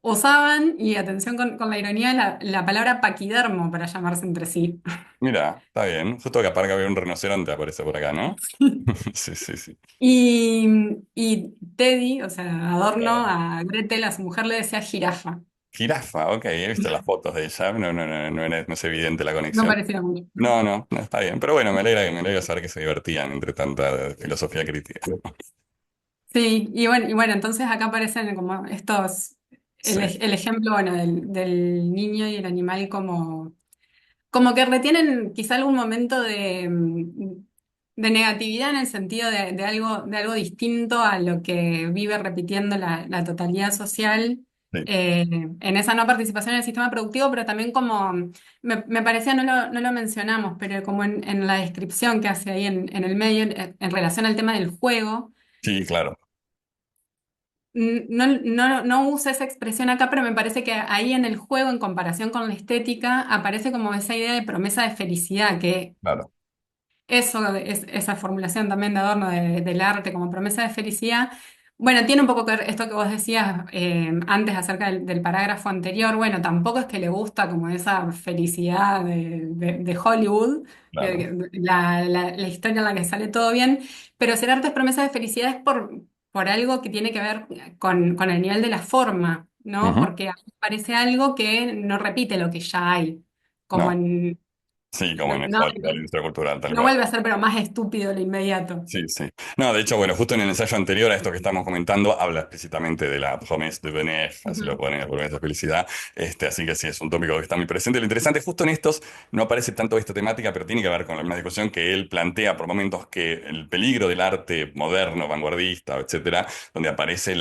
[SPEAKER 2] usaban, y atención con la ironía, la palabra paquidermo para llamarse entre sí.
[SPEAKER 1] Mira, está bien. Justo que aparca había un rinoceronte, aparece por acá, ¿no? Sí, sí, sí.
[SPEAKER 2] Y, y Teddy, o sea, Adorno,
[SPEAKER 1] Claro.
[SPEAKER 2] a Gretel, a su mujer, le decía jirafa.
[SPEAKER 1] Jirafa, ok, he visto las fotos de ella. No, no, no, no es evidente la
[SPEAKER 2] No
[SPEAKER 1] conexión.
[SPEAKER 2] parecía mucho.
[SPEAKER 1] No, no, no está bien. Pero bueno, me alegra saber que se divertían entre tanta filosofía crítica.
[SPEAKER 2] Sí, y bueno, entonces acá aparecen como estos,
[SPEAKER 1] Sí,
[SPEAKER 2] el ejemplo, bueno, del niño y el animal como que retienen quizá algún momento de negatividad en el sentido de algo distinto a lo que vive repitiendo la totalidad social,
[SPEAKER 1] sí,
[SPEAKER 2] en esa no participación en el sistema productivo, pero también como, me parecía, no lo mencionamos, pero como en la descripción que hace ahí en el medio, en relación al tema del juego.
[SPEAKER 1] sí, claro,
[SPEAKER 2] No usa esa expresión acá, pero me parece que ahí en el juego, en comparación con la estética, aparece como esa idea de promesa de felicidad, que
[SPEAKER 1] claro.
[SPEAKER 2] eso, esa formulación también de Adorno del arte como promesa de felicidad, bueno, tiene un poco que ver esto que vos decías antes acerca del parágrafo anterior. Bueno, tampoco es que le gusta como esa felicidad de Hollywood,
[SPEAKER 1] Claro.
[SPEAKER 2] la historia en la que sale todo bien, pero ser arte es promesa de felicidad es por algo que tiene que ver con el nivel de la forma, ¿no?
[SPEAKER 1] Ujú.
[SPEAKER 2] Porque parece algo que no repite lo que ya hay, como
[SPEAKER 1] No,
[SPEAKER 2] en...
[SPEAKER 1] sí, como
[SPEAKER 2] No,
[SPEAKER 1] en
[SPEAKER 2] no,
[SPEAKER 1] la industria cultural, tal
[SPEAKER 2] no
[SPEAKER 1] cual.
[SPEAKER 2] vuelve a ser, pero más estúpido lo inmediato.
[SPEAKER 1] Sí, sí. No, de hecho, bueno, justo en el ensayo anterior a esto que estamos comentando, habla explícitamente de la promesse de Benef, así lo
[SPEAKER 2] Ujú.
[SPEAKER 1] pone, la promesa de felicidad. Así que sí, es un tópico que está muy presente. Lo interesante, justo en estos, no aparece tanto esta temática, pero tiene que ver con la misma discusión que él plantea por momentos que el peligro del arte moderno, vanguardista, etcétera, donde aparece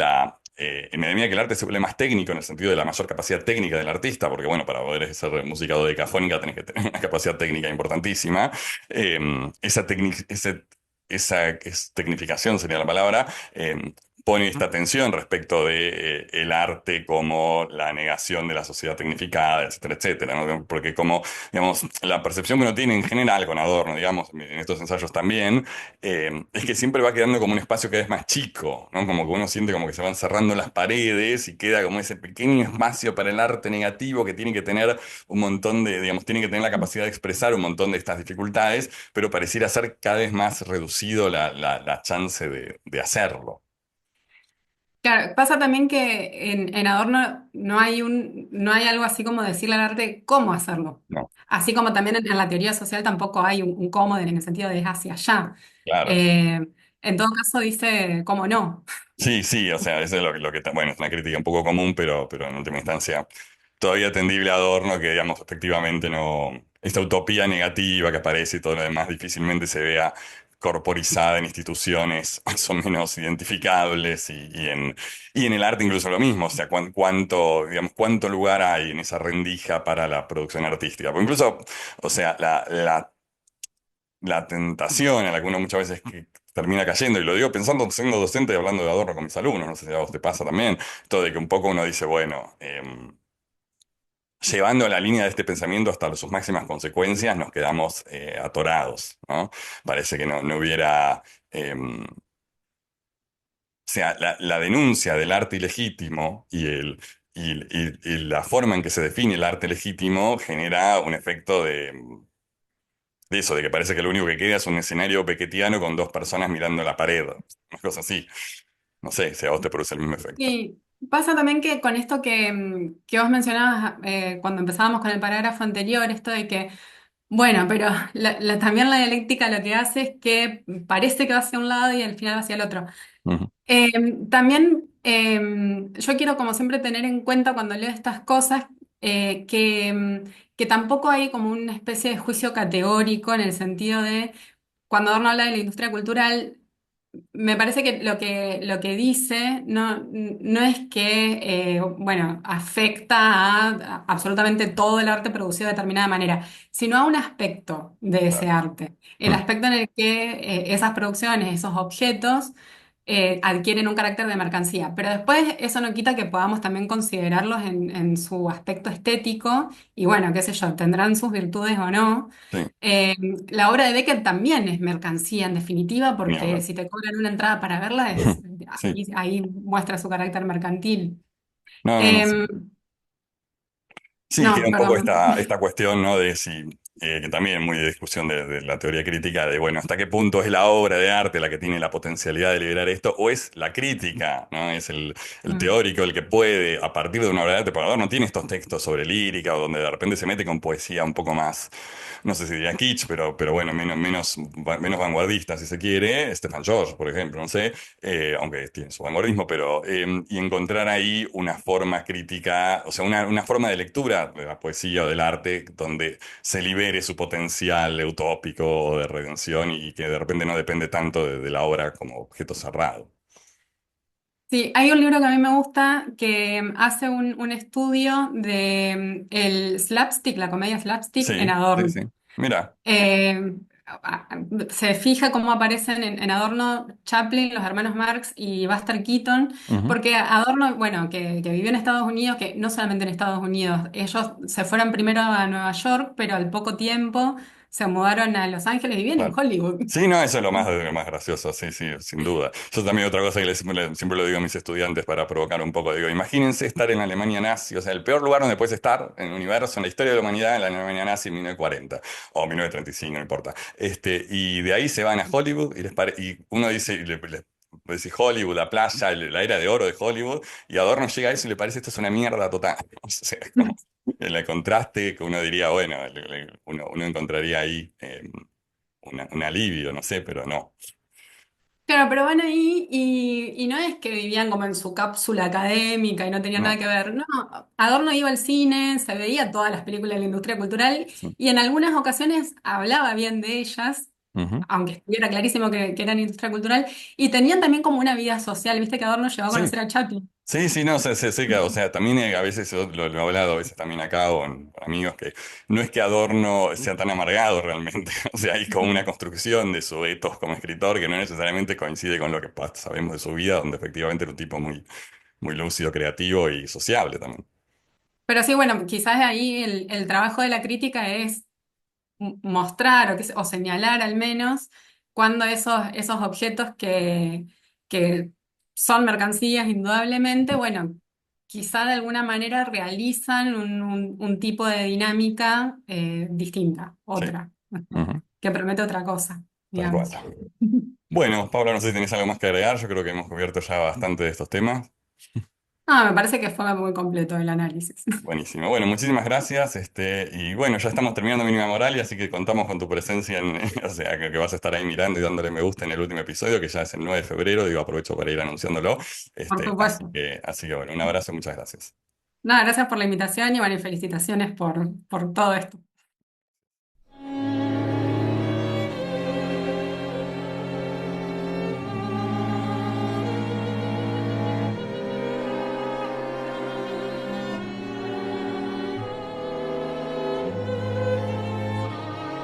[SPEAKER 1] en medida que el arte se vuelve más técnico en el sentido de la mayor capacidad técnica del artista, porque bueno, para poder ser música dodecafónica tenés que tener una capacidad técnica importantísima. Esa tecnificación sería la palabra, pone esta tensión respecto de el arte como la negación de la sociedad tecnificada, etcétera, etcétera, ¿no? Porque como, digamos, la percepción que uno tiene en general con Adorno, digamos, en estos ensayos también, es que siempre va quedando como un espacio cada vez más chico, ¿no? Como que uno siente como que se van cerrando las paredes y queda como ese pequeño espacio para el arte negativo que tiene que tener un montón digamos, tiene que tener la capacidad de expresar un montón de estas dificultades, pero pareciera ser cada vez más reducido la chance de hacerlo.
[SPEAKER 2] Claro, pasa también que en Adorno no hay algo así como decirle al arte cómo hacerlo.
[SPEAKER 1] No,
[SPEAKER 2] Así como también en la teoría social tampoco hay un cómo en el sentido de es hacia allá.
[SPEAKER 1] claro.
[SPEAKER 2] Eh, en todo caso dice cómo no.
[SPEAKER 1] Sí, sí, o sea, eso es lo que bueno, es una crítica un poco común, pero en última instancia todavía tendible a Adorno, que digamos, efectivamente no, esta utopía negativa que aparece y todo lo demás difícilmente se vea corporizada en instituciones más o menos identificables y en el arte incluso lo mismo, o sea, digamos, cuánto lugar hay en esa rendija para la producción artística. Porque incluso, o sea, la tentación a la que uno muchas veces termina cayendo, y lo digo pensando, siendo docente y hablando de Adorno con mis alumnos, no sé si a vos te pasa también, todo de que un poco uno dice, bueno, llevando la línea de este pensamiento hasta sus máximas consecuencias, nos quedamos atorados, ¿no? Parece que no hubiera... o sea, la denuncia del arte ilegítimo y la forma en que se define el arte legítimo genera un efecto de eso, de que parece que lo único que queda es un escenario beckettiano con dos personas mirando la pared, una cosa así. No sé si a vos te produce el mismo efecto.
[SPEAKER 2] Y pasa también que con esto que vos mencionabas cuando empezábamos con el parágrafo anterior, esto de que, bueno, pero también la dialéctica lo que hace es que parece que va hacia un lado y al final va hacia el otro.
[SPEAKER 1] Ujú,
[SPEAKER 2] Eh, también yo quiero como siempre tener en cuenta cuando leo estas cosas que tampoco hay como una especie de juicio categórico en el sentido de cuando Adorno habla de la industria cultural, me parece que lo que dice no es que bueno, afecta a absolutamente todo el arte producido de determinada manera, sino a un aspecto de ese
[SPEAKER 1] claro.
[SPEAKER 2] arte. El
[SPEAKER 1] Mm,
[SPEAKER 2] aspecto en el que esas producciones, esos objetos, adquieren un carácter de mercancía. Pero después eso no quita que podamos también considerarlos en su aspecto estético y bueno, qué sé yo, tendrán sus virtudes o no.
[SPEAKER 1] Sí,
[SPEAKER 2] Eh, la obra de Beckett también es mercancía en definitiva,
[SPEAKER 1] ni
[SPEAKER 2] porque
[SPEAKER 1] hablar.
[SPEAKER 2] si te cobran una entrada para verla, es,
[SPEAKER 1] Sí,
[SPEAKER 2] ahí muestra su carácter mercantil.
[SPEAKER 1] no, no, no. Sí.
[SPEAKER 2] Eh,
[SPEAKER 1] Sí, queda
[SPEAKER 2] no,
[SPEAKER 1] un poco
[SPEAKER 2] perdón.
[SPEAKER 1] esta cuestión, ¿no? De si, que también muy de discusión de la teoría crítica, de, bueno, hasta qué punto es la obra de arte la que tiene la potencialidad de liberar esto, o es la crítica, ¿no? Es el
[SPEAKER 2] Mm.
[SPEAKER 1] teórico el que puede, a partir de una obra de arte, porque no tiene estos textos sobre lírica, o donde de repente se mete con poesía un poco más, no sé si diría kitsch, pero bueno, menos vanguardista, si se quiere, Stefan George, por ejemplo, no sé, aunque tiene su vanguardismo, pero y encontrar ahí una forma crítica, o sea, una forma de lectura de la poesía o del arte donde se libere su potencial utópico o de redención y que de repente no depende tanto de la obra como objeto cerrado.
[SPEAKER 2] Sí, hay un libro que a mí me gusta que hace un estudio de el slapstick, la comedia slapstick en
[SPEAKER 1] Sí, sí,
[SPEAKER 2] Adorno.
[SPEAKER 1] sí. Mira.
[SPEAKER 2] Eh, Se fija cómo aparecen en Adorno Chaplin, los hermanos Marx y Buster Keaton,
[SPEAKER 1] Ujú.
[SPEAKER 2] porque Adorno, bueno, que vivió en Estados Unidos, que no solamente en Estados Unidos, ellos se fueron primero a Nueva York, pero al poco tiempo se mudaron a Los Ángeles y vivían en
[SPEAKER 1] Claro.
[SPEAKER 2] Hollywood.
[SPEAKER 1] Sí, no, eso es lo más gracioso, sí, sí, sin duda. Yo también otra cosa que siempre lo digo a mis estudiantes para provocar un poco, digo, imagínense estar en la Alemania nazi, o sea, el peor lugar donde puedes estar en el universo, en la historia de la humanidad, en la Alemania nazi en 1940 o 1935, no importa. Y de ahí se van a Hollywood y uno dice, dice Hollywood, la playa, la era de oro de Hollywood, y Adorno llega a eso y le parece esto es una mierda total. O sea, como el contraste que uno diría, bueno, uno encontraría ahí. Un alivio, no sé, pero no.
[SPEAKER 2] Claro, pero van ahí y no es que vivían como en su cápsula académica y no tenían nada
[SPEAKER 1] No.
[SPEAKER 2] que ver. No, Adorno iba al cine, se veía todas las películas de la industria cultural
[SPEAKER 1] Sí.
[SPEAKER 2] y en algunas ocasiones hablaba bien de ellas,
[SPEAKER 1] Ujú.
[SPEAKER 2] aunque estuviera clarísimo que eran industria cultural, y tenían también como una vida social. Viste que Adorno llegó a
[SPEAKER 1] Sí,
[SPEAKER 2] conocer a Chaplin.
[SPEAKER 1] sí, sí, no, sé que, o sea, también a veces lo he hablado a veces también acá con amigos que no es que Adorno sea tan amargado realmente, o sea, hay como una construcción de su ethos como escritor que no necesariamente coincide con lo que sabemos de su vida, donde efectivamente era un tipo muy lúcido, creativo y sociable también.
[SPEAKER 2] Pero sí, bueno, quizás ahí el trabajo de la crítica es mostrar o señalar al menos cuando esos objetos que son mercancías indudablemente, bueno, quizá de alguna manera realizan un tipo de dinámica distinta,
[SPEAKER 1] Sí,
[SPEAKER 2] otra,
[SPEAKER 1] ujú.
[SPEAKER 2] que promete otra cosa,
[SPEAKER 1] Tal cual.
[SPEAKER 2] digamos.
[SPEAKER 1] Bueno, Pablo, no sé si tenés algo más que agregar, yo creo que hemos cubierto ya bastante de estos temas.
[SPEAKER 2] Ah, me parece que fue muy completo el análisis.
[SPEAKER 1] Buenísimo. Bueno, muchísimas gracias. Y bueno, ya estamos terminando Mínima Moral y así que contamos con tu presencia o sea, que vas a estar ahí mirando y dándole me gusta en el último episodio, que ya es el 9 de febrero, digo, aprovecho para ir anunciándolo.
[SPEAKER 2] Por supuesto.
[SPEAKER 1] Así que bueno, un abrazo, muchas gracias.
[SPEAKER 2] Nada, gracias por la invitación y bueno, y felicitaciones por todo esto.